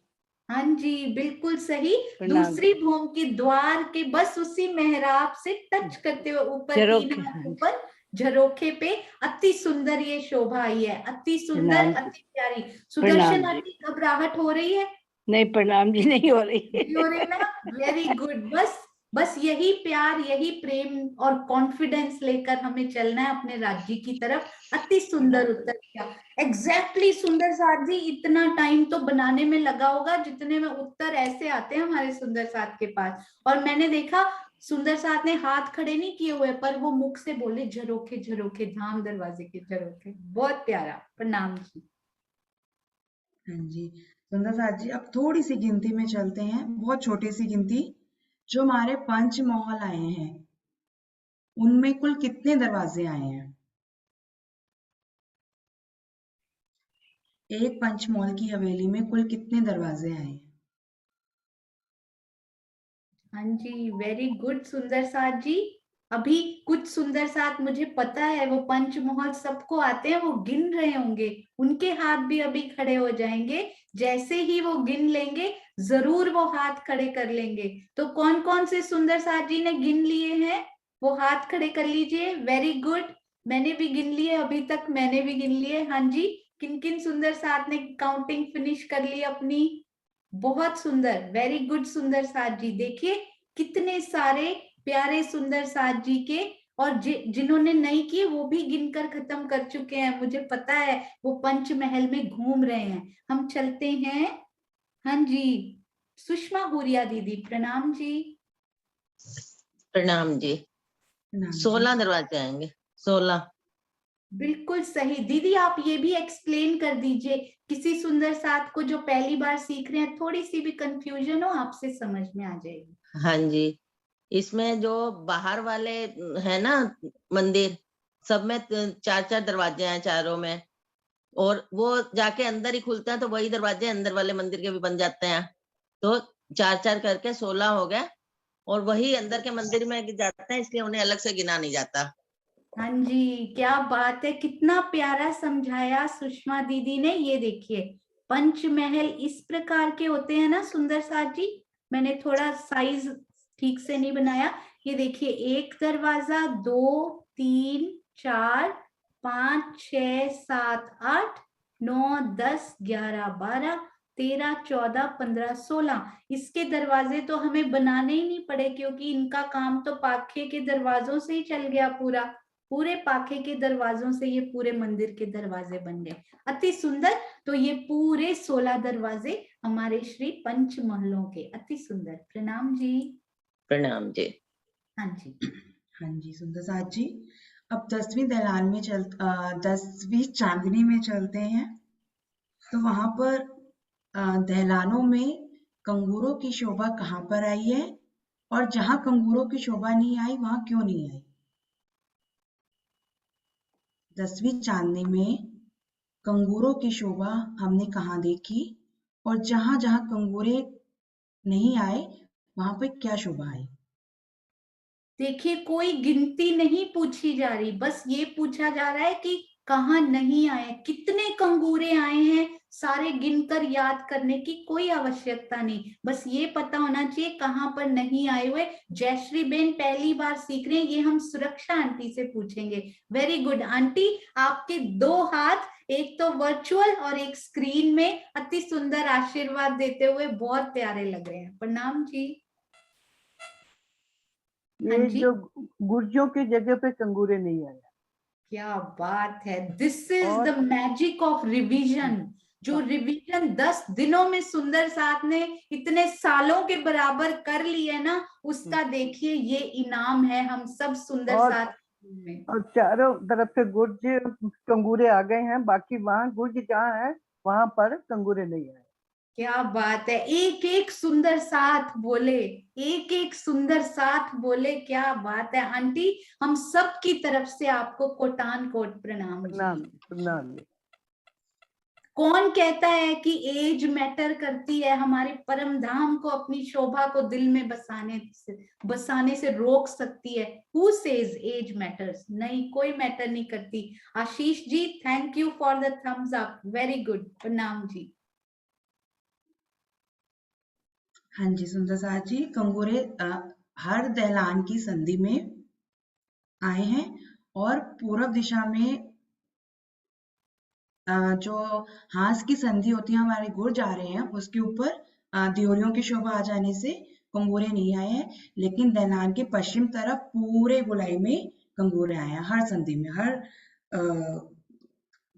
हाँ जी, बिल्कुल सही। प्रणाम। दूसरी भूम के द्वार के बस उसी मेहराब से टच करते हुए ऊपर, 3 हाथ ऊपर झरोखे पे अति सुंदर ये शोभा आई है। अति सुंदर, अति प्यारी। सुदर्शन आंटी घबराहट हो रही है? नहीं प्रणाम जी, नहीं हो रही। नहीं हो रही ना? Very good. बस यही प्यार, यही प्रेम और कॉन्फिडेंस लेकर हमें चलना है अपने राज्य की तरफ। अति सुंदर उत्तर दिया। एग्जैक्टली सुंदर साथ जी, इतना टाइम तो बनाने में लगा होगा जितने में उत्तर ऐसे आते हैं हमारे सुंदर साथ के पास। और मैंने देखा सुंदर साथ ने हाथ खड़े नहीं किए हुए, पर वो मुख से बोले झरोखे झरोखे, धाम दरवाजे के झरोखे। बहुत प्यारा। प्रणाम जी। हाँ जी सुंदर साथ जी, अब थोड़ी सी गिनती में चलते हैं, बहुत छोटी सी गिनती। जो हमारे पंचमहल आए हैं उनमें कुल कितने दरवाजे आए हैं? एक पंचमहल की हवेली में कुल कितने दरवाजे आए हैं? हाँ जी, वेरी गुड सुंदर साथ जी। अभी कुछ सुंदर साथ मुझे पता है वो पंचमहल सबको आते हैं, वो गिन रहे होंगे, उनके हाथ भी अभी खड़े हो जाएंगे। जैसे ही वो गिन लेंगे जरूर वो हाथ खड़े कर लेंगे। तो कौन कौन से सुंदर साथ जी ने गिन लिए हैं वो हाथ खड़े कर लीजिए। वेरी गुड, मैंने भी गिन लिए, अभी तक मैंने भी गिन लिए। हाँ जी, किन किन सुंदर साथ ने काउंटिंग फिनिश कर ली अपनी? बहुत सुंदर, वेरी गुड सुंदर साथ जी। देखिए कितने सारे प्यारे सुंदर साथ जी के, और जिन्होंने नहीं किए वो भी गिनकर खत्म कर चुके हैं, मुझे पता है वो पंचमहल में घूम रहे हैं। हम चलते हैं। हाँ जी, सुषमा हुरिया दीदी प्रणाम जी। प्रणाम जी। 16 दरवाजे आएंगे, 16। बिल्कुल सही दीदी, आप ये भी एक्सप्लेन कर दीजिए, किसी सुंदर साथ को जो पहली बार सीख रहे हैं थोड़ी सी भी कंफ्यूजन हो आपसे समझ में आ जाएगी। हाँ जी, इसमें जो बाहर वाले है ना मंदिर, सब में 4-4 दरवाजे हैं चारों में, और वो जाके अंदर ही खुलते हैं, तो वही दरवाजे अंदर वाले मंदिर के भी बन जाते हैं। तो 4-4 करके 16 हो गए, और वही अंदर के मंदिर में जाते हैं, इसलिए उन्हें अलग से गिना नहीं जाता। हाँ जी, क्या बात है, कितना प्यारा समझाया सुषमा दीदी ने। ये देखिए पंचमहल इस प्रकार के होते हैं ना सुंदर साथ जी, मैंने थोड़ा साइज ठीक से नहीं बनाया। ये देखिए, एक दरवाजा, 2 3 4 5 6 7 8 9 10 11 12 13 14 15 16। इसके दरवाजे तो हमें बनाने ही नहीं पड़े, क्योंकि इनका काम तो पाखे के दरवाजों से ही चल गया। पूरे पाखे के दरवाजों से ये पूरे मंदिर के दरवाजे बन गए। अति सुंदर। तो ये पूरे 16 दरवाजे हमारे श्री पंचमहलों के, अति सुंदर। प्रणाम जी। प्रणाम जी। हाँ जी। हाँ जी सुंदर साथ जी, अब 10वीं दहलान में 10वीं चांदनी में चलते हैं। तो वहां पर दहलानों में कंगूरों की शोभा कहाँ पर आई है, और जहां कंगूरों की शोभा नहीं आई वहां क्यों नहीं आई? 10वीं चांदनी में कंगूरों की शोभा हमने कहाँ देखी, और जहां जहां कंगूरे नहीं आए वहां पे क्या शोभा आई? देखिए कोई गिनती नहीं पूछी जा रही, बस ये पूछा जा रहा है कि कहाँ नहीं आए, कितने कंगूरे आए हैं, सारे गिनकर याद करने की कोई आवश्यकता नहीं, बस ये पता होना चाहिए कहाँ पर नहीं आए हुए। जयश्री बेन पहली बार सीख रहे हैं, ये हम सुरक्षा आंटी से पूछेंगे। वेरी गुड आंटी, आपके 2 हाथ, एक तो वर्चुअल और एक स्क्रीन में, अति सुंदर आशीर्वाद देते हुए बहुत प्यारे लग रहे हैं। प्रणाम जी। ये जो गुर्जों की जगह पे कंगूरे नहीं आए। क्या बात है, this is the magic of revision. जो रिवीजन 10 दिनों में सुंदर साथ ने इतने सालों के बराबर कर ली है ना, उसका देखिए ये इनाम है हम सब सुंदर साथ में। और चारों तरफ से गुर्ज कंगूरे आ गए हैं, बाकी वहाँ गुर्ज जहाँ है वहां पर कंगूरे नहीं आए। क्या बात है, एक एक सुंदर साथ बोले, एक एक सुंदर साथ बोले, क्या बात है आंटी, हम सब की तरफ से आपको कोटान कोट प्रणाम। प्रणाम। कौन कहता है कि एज मैटर करती है? हमारे परम धाम को अपनी शोभा को दिल में बसाने से रोक सकती है? Who says age matters? नहीं, कोई मैटर नहीं करती। Ashish ji, thank you for the thumbs up, very good. प्रणाम जी। हाँ जी सुंदर साथ जी, कंगूरे हर दहलान की संधि में आए हैं, और पूर्व दिशा में जो हांस की संधि होती है, हमारे गुर्ज आ रहे हैं, उसके ऊपर दियोरियों की शोभा आ जाने से कंगूरे नहीं आए हैं। लेकिन दहलान के पश्चिम तरफ पूरे गोलाई में कंगूरे आए हैं, हर संधि में, हर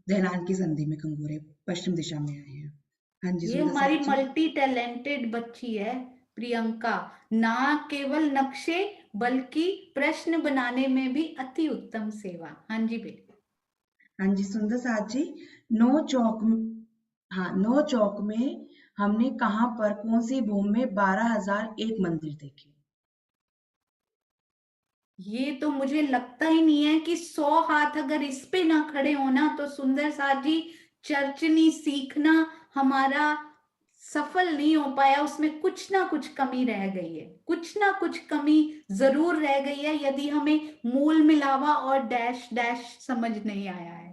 दहलान की संधि में कंगूरे पश्चिम दिशा में आए हैं। हाँ जी, ये हमारी मल्टी टैलेंटेड बच्ची है प्रियंका, ना केवल नक्शे बल्कि प्रश्न बनाने में भी अति उत्तम सेवा। हाँ जी बेटा। हाँ जी सुंदर साथ जी, 9 चौक में हमने कहाँ पर, कौन सी भूमि में 12,001 मंदिर देखे? ये तो मुझे लगता ही नहीं है कि 100 हाथ अगर इस पे ना खड़े होना तो सुंदर साथ जी चर्चनी सीखना हमारा सफल नहीं हो पाया, उसमें कुछ ना कुछ कमी रह गई है, कुछ ना कुछ कमी जरूर रह गई है, यदि हमें मूल मिलावा और डैश डैश समझ नहीं आया है।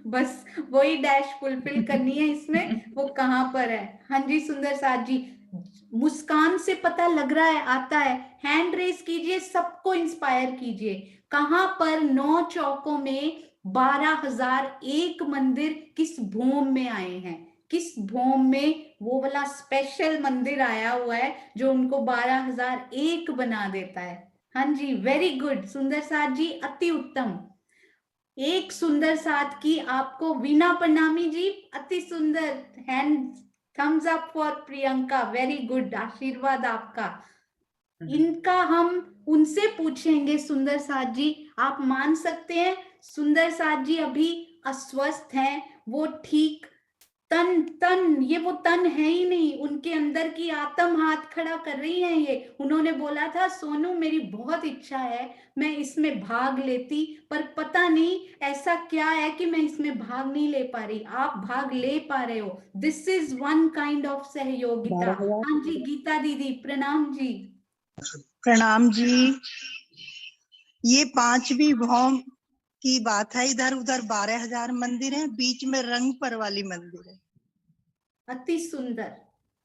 बस वही डैश फुलफिल करनी है इसमें, वो कहाँ पर है। हाँ जी सुंदर साथ जी, मुस्कान से पता लग रहा है आता है, हैंड रेस कीजिए, सबको इंस्पायर कीजिए। कहाँ पर 9 चौकों में 12,001 मंदिर किस भूम में आए हैं, किस भूम में वो वाला स्पेशल मंदिर आया हुआ है जो उनको 12,001 बना देता है। हाँ जी वेरी गुड सुंदर साथ जी, अति उत्तम। एक सुंदर साथ की आपको वीना प्रणामी जी, अति सुंदर, hand thumbs up for Priyanka, very good, आशीर्वाद आपका। इनका हम उनसे पूछेंगे सुंदर साथ जी, आप मान सकते हैं सुंदर साथ जी अभी अस्वस्थ हैं, वो ठीक तन ये वो तन है ही नहीं, उनके अंदर की आत्म हाथ खड़ा कर रही है। ये उन्होंने बोला था सोनू मेरी बहुत इच्छा है मैं इसमें भाग लेती, पर पता नहीं ऐसा क्या है कि मैं इसमें भाग नहीं ले पा रही। आप भाग ले पा रहे हो, this is one kind of सहयोगिता। हाँ जी गीता दीदी प्रणाम जी। प्रणाम जी। ये 5वीं भौम की बात है, इधर उधर 12,000 मंदिर हैं, बीच में रंग पर वाली मंदिर है। अति सुंदर,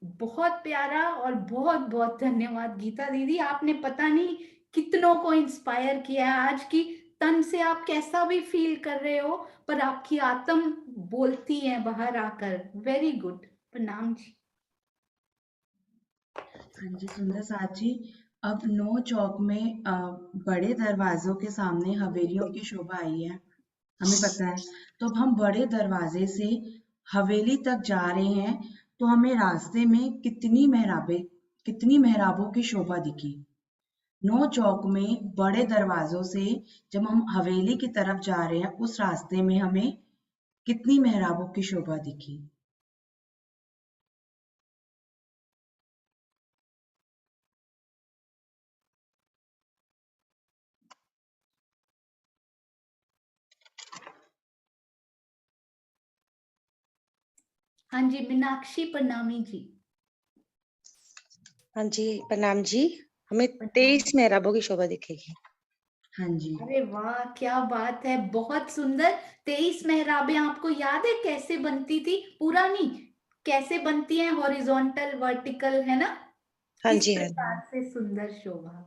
बहुत प्यारा, और बहुत बहुत धन्यवाद गीता दीदी, आपने पता नहीं कितनों को इंस्पायर किया है। आज की तन से आप कैसा भी फील कर रहे हो, पर आपकी आत्म बोलती है बाहर आकर। वेरी गुड, प्रणाम जी। हाँ जी सुंदर साथ जी, अब 9 चौक में बड़े दरवाजों के सामने हवेलियों की शोभा आई है, हमें पता है। तो अब हम बड़े दरवाजे से हवेली तक जा रहे हैं, तो हमें रास्ते में कितनी मेहराबों की शोभा दिखी। 9 चौक में बड़े दरवाजों से जब हम हवेली की तरफ जा रहे हैं, उस रास्ते में हमें कितनी मेहराबों की शोभा दिखी। हाँ जी मीनाक्षी प्रणामी जी। हाँ जी प्रणाम जी, हमें 23 मेहराबों की शोभा दिखेगी। हाँ जी। अरे वाह क्या बात है, बहुत सुंदर। 23 मेहराबें आपको याद है कैसे बनती थी? पूरा नहीं, कैसे बनती है, हॉरिजॉन्टल वर्टिकल, है ना? हाँ किस जी हाँ प्रकार से सुंदर शोभा,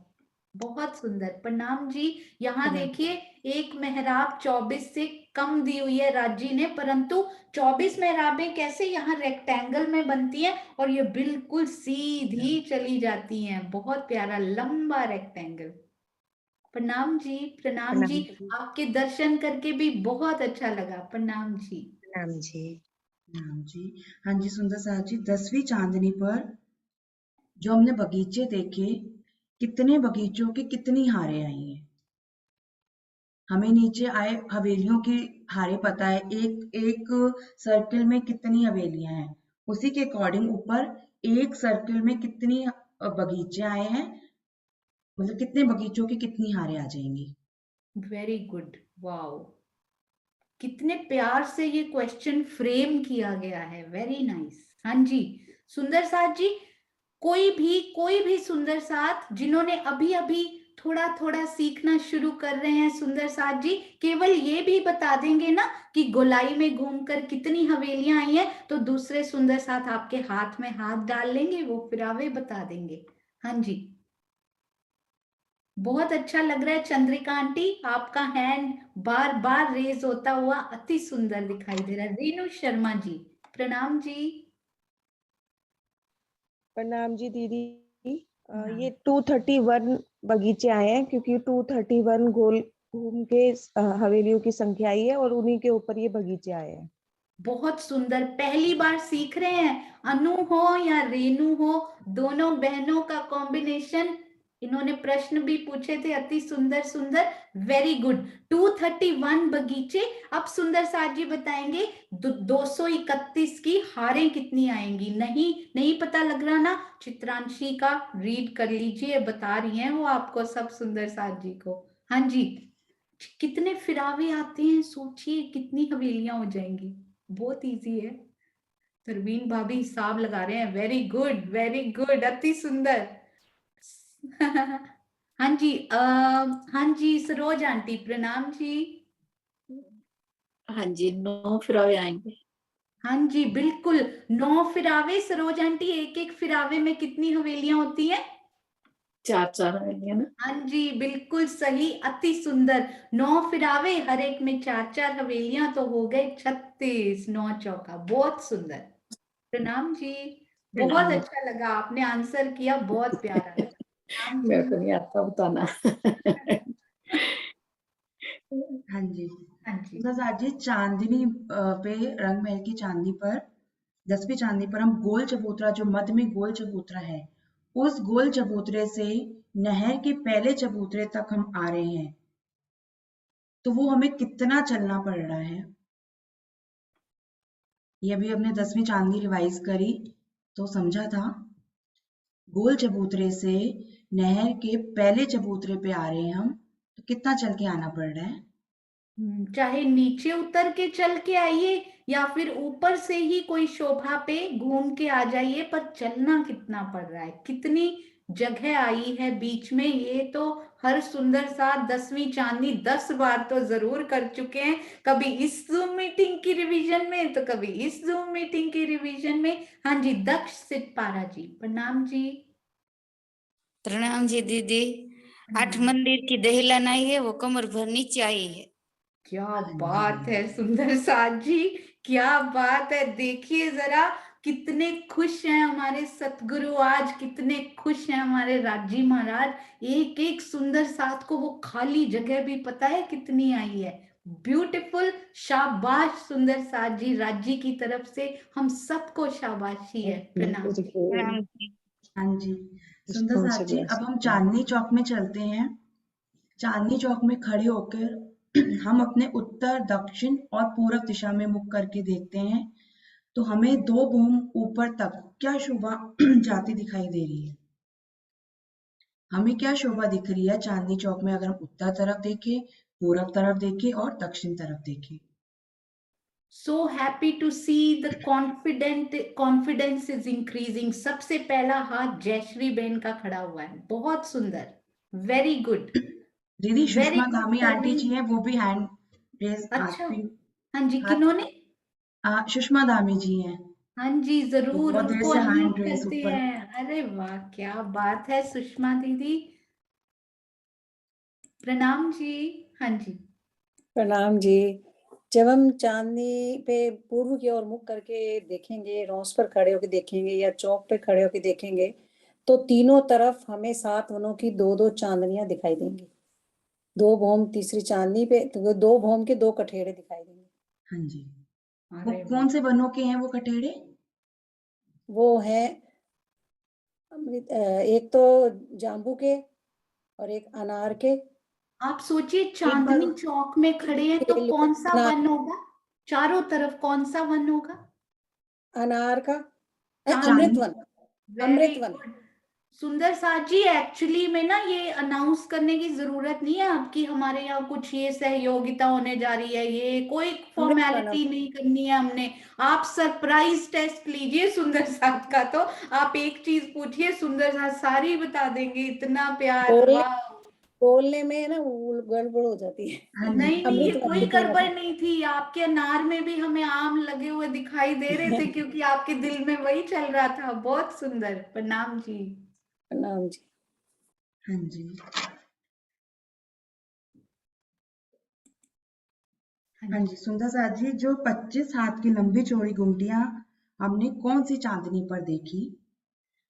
बहुत सुंदर, प्रणाम जी। यहाँ प्रणाम। देखिए एक मेहराब 24 से कम दी हुई है राजी ने, परंतु 24 मेहराबें कैसे यहाँ रेक्टेंगल में बनती हैं और ये बिल्कुल सीधी चली जाती हैं, बहुत प्यारा लंबा रेक्टेंगल। प्रणाम जी, प्रणाम जी, आपके दर्शन करके भी बहुत अच्छा लगा, प्रणाम जी। प्रणाम जी। प्रणाम जी। हाँ जी सुंदर साथ जी, 10वीं चांदनी पर जो हमने बगीचे देखे, कितने बगीचों की कितनी हारें आई हैं। हमें नीचे आए हवेलियों की हारें पता है, एक सर्किल में कितनी हवेलियां हैं, उसी के अकॉर्डिंग ऊपर एक सर्किल में कितनी बगीचे आए हैं, मतलब कितने बगीचों की कितनी हारें आ जाएंगी। वेरी गुड, वाओ, कितने प्यार से ये क्वेश्चन फ्रेम किया गया है, वेरी नाइस। हाँ जी सुंदर साथ जी, कोई भी सुंदर साथ जिन्होंने अभी अभी थोड़ा थोड़ा सीखना शुरू कर रहे हैं, सुंदर साथ जी केवल ये भी बता देंगे ना कि गोलाई में घूमकर कितनी हवेलियां आई हैं, तो दूसरे सुंदर साथ आपके हाथ में हाथ डाल लेंगे, वो फिरावे बता देंगे। हाँ जी बहुत अच्छा लग रहा है चंद्रिका आंटी, आपका हैंड बार बार रेज होता हुआ अति सुंदर दिखाई दे रहा है। रेणु शर्मा जी प्रणाम जी। प्रणाम जी दीदी। ये 231 बगीचे आए हैं, क्योंकि 231 गोल घूम के हवेलियों की संख्या आई है और उन्हीं के ऊपर ये बगीचे आए हैं। बहुत सुंदर, पहली बार सीख रहे हैं, अनु हो या रेणु हो, दोनों बहनों का कॉम्बिनेशन। इन्होंने प्रश्न भी पूछे थे, अति सुंदर सुंदर, वेरी गुड। 231 बगीचे। अब सुंदर साथ जी बताएंगे 231 की हारें कितनी आएंगी। नहीं पता लग रहा ना, चित्रांशी का रीड कर लीजिए, बता रही हैं वो आपको सब सुंदर साथ जी को। हाँ जी कितने फिरावे आते हैं, सोचिए कितनी हवेलियां हो जाएंगी, बहुत इजी है। परवीन भाभी हिसाब लगा रहे हैं, वेरी गुड, अति सुंदर। हाँ जी, हाँ जी सरोज आंटी प्रणाम जी। हाँ जी, 9 फिरावे आएंगे। हाँ जी बिल्कुल, 9 फिरावे। सरोज आंटी, एक एक फिरावे में कितनी हवेलियां होती हैं? 4 हवेलियां ना। हाँ जी बिल्कुल सही, अति सुंदर। 9 फिरावे, हर एक में 4 हवेलियां, तो हो गए 36। 9 चौका, बहुत सुंदर। प्रणाम जी, बहुत प्रणाम। अच्छा लगा, आपने आंसर किया, बहुत प्यारा। प्रणाम मेरे जी। को नहीं आता बताना। हाँ जी, हाँ जी। सुंदर जी, चांदनी पे, रंग महल की चांदनी पर, 10वीं चांदनी पर हम गोल चबूतरा, जो मध्य में गोल चबूतरा है, उस गोल चबूतरे से नहर के पहले चबूतरे तक हम आ रहे हैं, तो वो हमें कितना चलना पड़ रहा है? ये अभी हमने 10वीं चांदनी रिवाइज करी तो समझा था। गोल चबूतरे से नहर के पहले चबूतरे पे आ रहे हैं हम, तो कितना चल के आना पड़ रहा है? चाहे नीचे उतर के चल के आइए या फिर ऊपर से ही कोई शोभा पे घूम के आ जाइए, पर चलना कितना पड़ रहा है, कितनी जगह आई है बीच में, ये तो हर सुंदर सा 10वीं चांदनी 10 बार तो जरूर कर चुके हैं। कभी इस जूम मीटिंग की रिवीजन में तो कभी इस जूम मीटिंग की रिवीजन में। हाँ जी, दक्ष सितपारा जी प्रणाम जी। प्रणाम जी दीदी। 8 मंदिर की दहलन आई है, वो कमर भर नीचे आई है। क्या बात है सुंदर साथ जी, क्या बात है। देखिए जरा, कितने खुश हैं हमारे सतगुरु आज, कितने खुश हैं हमारे राजी महाराज। एक एक सुंदर साथ को वो खाली जगह भी पता है कितनी आई है। ब्यूटीफुल, शाबाश सुंदर साथ जी, राजी की तरफ से हम सबको शाबाशी है। प्रणाम। प्रणाम जी। हाँ जी, सुंदर साथ जी, अब हम चांदनी चौक में चलते हैं। चांदनी चौक में खड़े होकर हम अपने उत्तर, दक्षिण और पूर्व दिशा में मुख करके देखते हैं, तो हमें 2 भूम ऊपर तक क्या शोभा जाती दिखाई दे रही है? हमें क्या शोभा दिख रही है चांदनी चौक में, अगर हम उत्तर तरफ देखें, पूर्व तरफ देखें और दक्षिण तरफ देखें? So happy to see the confidence is increasing. सबसे पहला हाथ जयश्री बहन का खड़ा हुआ है, बहुत सुंदर, वेरी गुड। दीदी सुषमा धामी आंटी जी हैं, वो भी हैंड रेज। अच्छा, हाँ जी, किन्होंने? सुषमा धामी जी हैं। हाँ जी जरूर, बहुत देर उनको से अनम्यूट हैंड रेज करते ऊपर। हैं। अरे वाह, क्या बात है सुषमा दीदी, प्रणाम जी। हाँ जी प्रणाम जी। जब हम चांदनी पे पूर्व की ओर मुख करके देखेंगे, रोस पर खड़े होकर देखेंगे या चौक पे खड़े होकर देखेंगे, तो तीनों तरफ हमें 7 वनों की 2-2 चांदनियां दिखाई देंगी। 2 भौम तीसरी चांदनी पे, तो 2 भौम के 2 कठेड़े दिखाई देंगे। हाँ जी, वो कौन से वनों के हैं वो कठेड़े? वो है एक तो जाम्बू के और एक अनार के। आप सोचिए, चांदनी चौक में खड़े हैं तो कौन सा वन होगा, चारों तरफ कौन सा वन होगा? अनार का, अमृत वन। अमृत वन। सुंदर साथ जी, एक्चुअली में ना ये अनाउंस करने की जरूरत नहीं है आपकी, हमारे यहाँ कुछ ये सहयोगिता होने जा रही है, ये कोई फॉर्मेलिटी नहीं करनी है हमने। आप सरप्राइज टेस्ट लीजिए सुंदर साथ का, तो आप एक चीज पूछिए, सुंदर साथ सारी बता देंगे, इतना प्यार। वाह, बोलने में ना गड़बड़ हो जाती है। नहीं नहीं, ये कोई गड़बड़ नहीं थी, आपके अनार में भी हमें आम लगे हुए दिखाई दे रहे थे क्योंकि आपके दिल में वही चल रहा था। बहुत सुंदर, प्रणाम जी। प्रणाम जी। हाँ जी, हाँ जी सुंदर साथ जी, जो 25 हाथ की लंबी चौड़ी गुमटियां हमने कौन सी चांदनी पर देखी?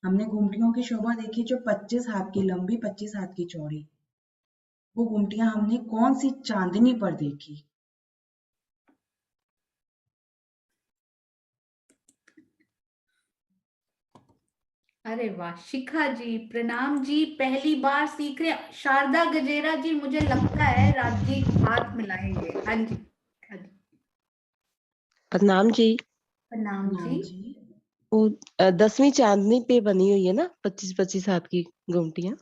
हमने गुमटियों की शोभा देखी जो 25 हाथ की लंबी, 25 हाथ की चौड़ी, वो गुमटियां हमने कौन सी चांदनी पर देखी? अरे वाह, शिखा जी प्रणाम जी, पहली बार सीख रहे। शारदा गजेरा जी, मुझे लगता है राज जी हाथ मिलाएंगे। हाँ जी, हाँ जी प्रणाम जी। प्रणाम जी। वो 10वीं चांदनी पे बनी हुई है ना 25-25 हाथ की गुमटियां।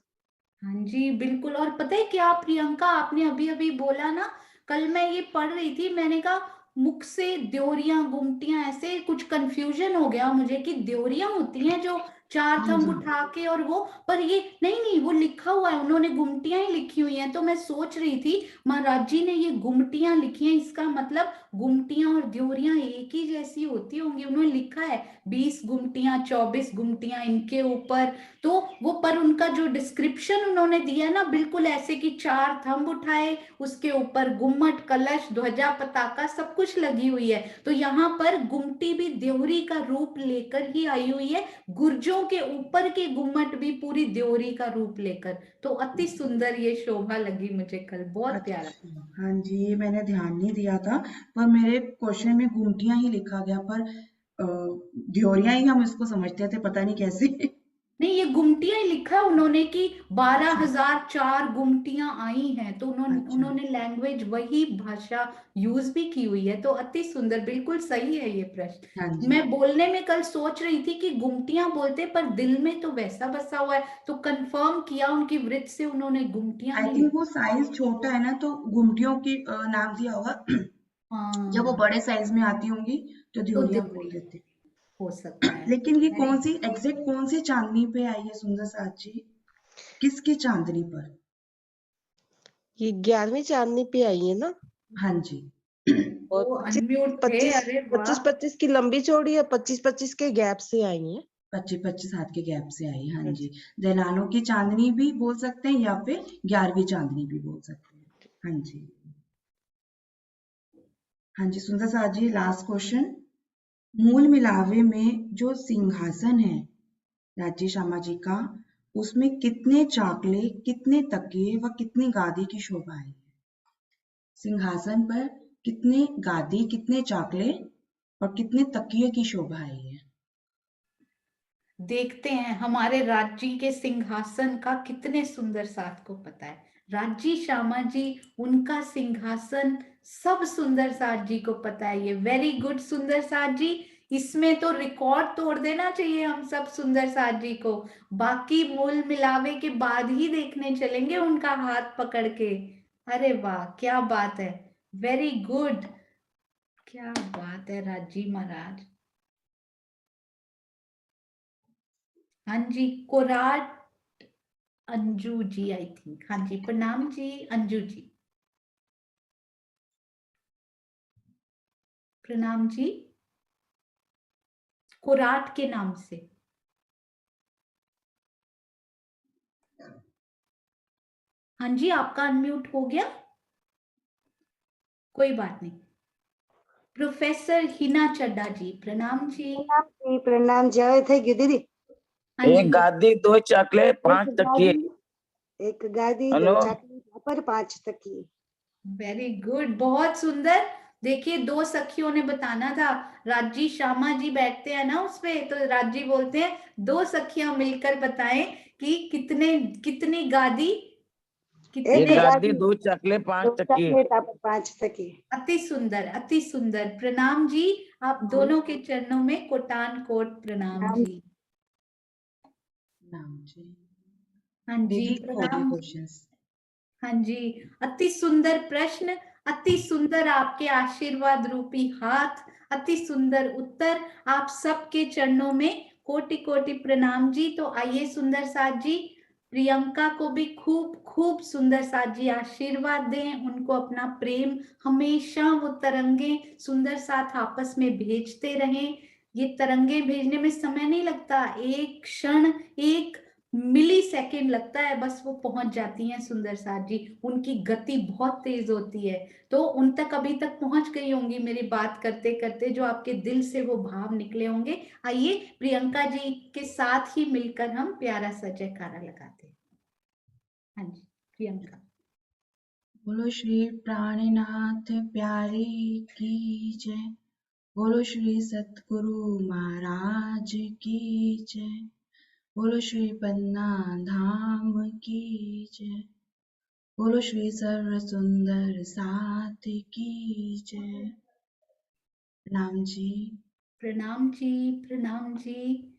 हाँ जी बिल्कुल, और पता है क्या प्रियंका, आपने अभी अभी बोला ना, कल मैं ये पढ़ रही थी, मैंने कहा मुख से द्योरियां गुमटियां, ऐसे कुछ कंफ्यूजन हो गया मुझे कि द्योरियां होती हैं जो चार थंब उठा के, और वो, पर ये नहीं वो लिखा हुआ है, उन्होंने गुमटियां ही लिखी हुई हैं। तो मैं सोच रही थी महाराज जी ने ये गुमटियां लिखी हैं, इसका मतलब गुमटियां और द्योरियां एक ही जैसी होती होंगी। उन्होंने लिखा है 20 गुमटियां 24 गुमटियां इनके ऊपर, तो वो, पर उनका जो डिस्क्रिप्शन उन्होंने दिया ना बिल्कुल ऐसे कि 4 थंब उठाए, उसके ऊपर गुम्मट कलश ध्वजा पताका सब कुछ लगी हुई है। तो यहाँ पर गुमटी भी द्योरी का रूप लेकर ही आई हुई है, गुर्जों के ऊपर के गुम्मट भी पूरी द्योरी का रूप लेकर। तो अति सुंदर ये शोभा लगी मुझे कल, बहुत प्यारा। हाँ जी, ये मैंने ध्यान नहीं दिया था, पर मेरे क्वेश्चन में गुमटियां ही लिखा गया, पर द्योरियां ही हम इसको समझते थे, पता नहीं कैसे। नहीं, ये गुमटियां ही लिखा है उन्होंने कि 12,004 गुमटियां आई हैं, तो उन्होंने लैंग्वेज वही भाषा यूज भी की हुई है। तो अति सुंदर, बिल्कुल सही है ये प्रश्न। मैं बोलने में कल सोच रही थी कि गुमटियां बोलते, पर दिल में तो वैसा बसा हुआ है, तो कंफर्म किया उनकी वृत्त से, उन्होंने गुमटियां आई ही। थिंक वो साइज छोटा है ना, तो गुमटियों की नाम दिया होगा। जब वो बड़े साइज में आती होंगी तो द्योरियां बोल देते, हो सकता है। लेकिन ये कौन सी एग्जैक्ट कौन सी चांदनी पे आई है सुंदर साथ जी, किसकी चांदनी पर? ये 11वीं चांदनी पे आई है ना। हाँ जी। और अनम्यूट थे, अरे वाह। 25 की लंबी चौड़ी है, 25 के गैप से आई है। 25 हाथ के गैप से आई, हाँ जी। दैलानों की चांदनी भी बोल सकते हैं, या फिर 11वीं चांदनी भी बोल सकते हैं। हाँ जी, हाँ जी सुंदर साथ जी, लास्ट क्वेश्चन। मूल मिलावे में जो सिंहासन है राज्य श्यामा जी का, उसमें कितने चाकले, कितने तकिए व कितनी गादी की शोभा है? सिंहासन पर कितने गादी, कितने चाकले और कितने तकिए की शोभा है? देखते हैं हमारे राज्य के सिंहासन का कितने सुंदर साथ को पता है। राज्य श्यामा जी, उनका सिंहासन सब सुंदर साथ जी को पता है। ये वेरी गुड सुंदर साथ जी, इसमें तो रिकॉर्ड तोड़ देना चाहिए हम सब सुंदर साथ जी को। बाकी मूल मिलावे के बाद ही देखने चलेंगे उनका हाथ पकड़ के। अरे वाह, क्या बात है, वेरी गुड, क्या बात है राजी महाराज। हाँ जी, कोराट अंजू जी, आई थिंक। हाँ जी, प्रणाम जी अंजू जी, प्रणाम जी। कोराट के नाम से। हाँ जी, आपका अनम्यूट हो गया, कोई बात नहीं। प्रोफेसर हिना चड्डा जी, प्रणाम जी। प्रणाम, जय थे दीदी। एक गादी 2 चाकले 5 तकिए। एक गादी 2 हेलो। चाकले पर 5 तकिए। वेरी गुड, बहुत सुंदर। देखिए, 2 सखियों ने बताना था, राजी श्यामा जी बैठते हैं ना उस पे, तो राजी बोलते हैं 2 सखियां मिलकर बताएं कि कितनी गादी, एक गादी 2 चाकले 5 तकिए। 5 तकिए। अति सुंदर, अति सुंदर। प्रणाम जी, आप दोनों के चरणों में कोटान कोट प्रणाम जी। हाँ जी, प्रणाम। हाँ जी, अति सुंदर प्रश्न, अति सुंदर आपके आशीर्वाद रूपी हाथ, अति सुंदर उत्तर, आप सबके चरणों में कोटि कोटि प्रणाम जी। तो आइए सुंदर साथ जी, प्रियंका को भी खूब खूब सुंदर साथ जी आशीर्वाद दें, उनको अपना प्रेम हमेशा वो तरंगे सुंदर साथ आपस में भेजते रहें। ये तरंगे भेजने में समय नहीं लगता, एक क्षण, एक मिली सेकेंड लगता है, बस वो पहुंच जाती हैं सुंदर साथ जी। उनकी गति बहुत तेज होती है, तो उन तक अभी तक पहुंच गई होंगी मेरी बात करते करते, जो आपके दिल से वो भाव निकले होंगे। आइए प्रियंका जी के साथ ही मिलकर हम प्यारा सा जयकारा लगाते हैं। हाँ जी, प्रियंका। बोलो श्री प्राणनाथ प्यारे की जय, बोलो श्री सतगुरु महाराज की जय, बोलो श्री पन्ना धाम की जय, बोलो श्री सर्व सुंदर साथ की जय। प्रणाम जी। प्रणाम जी, प्रणाम जी।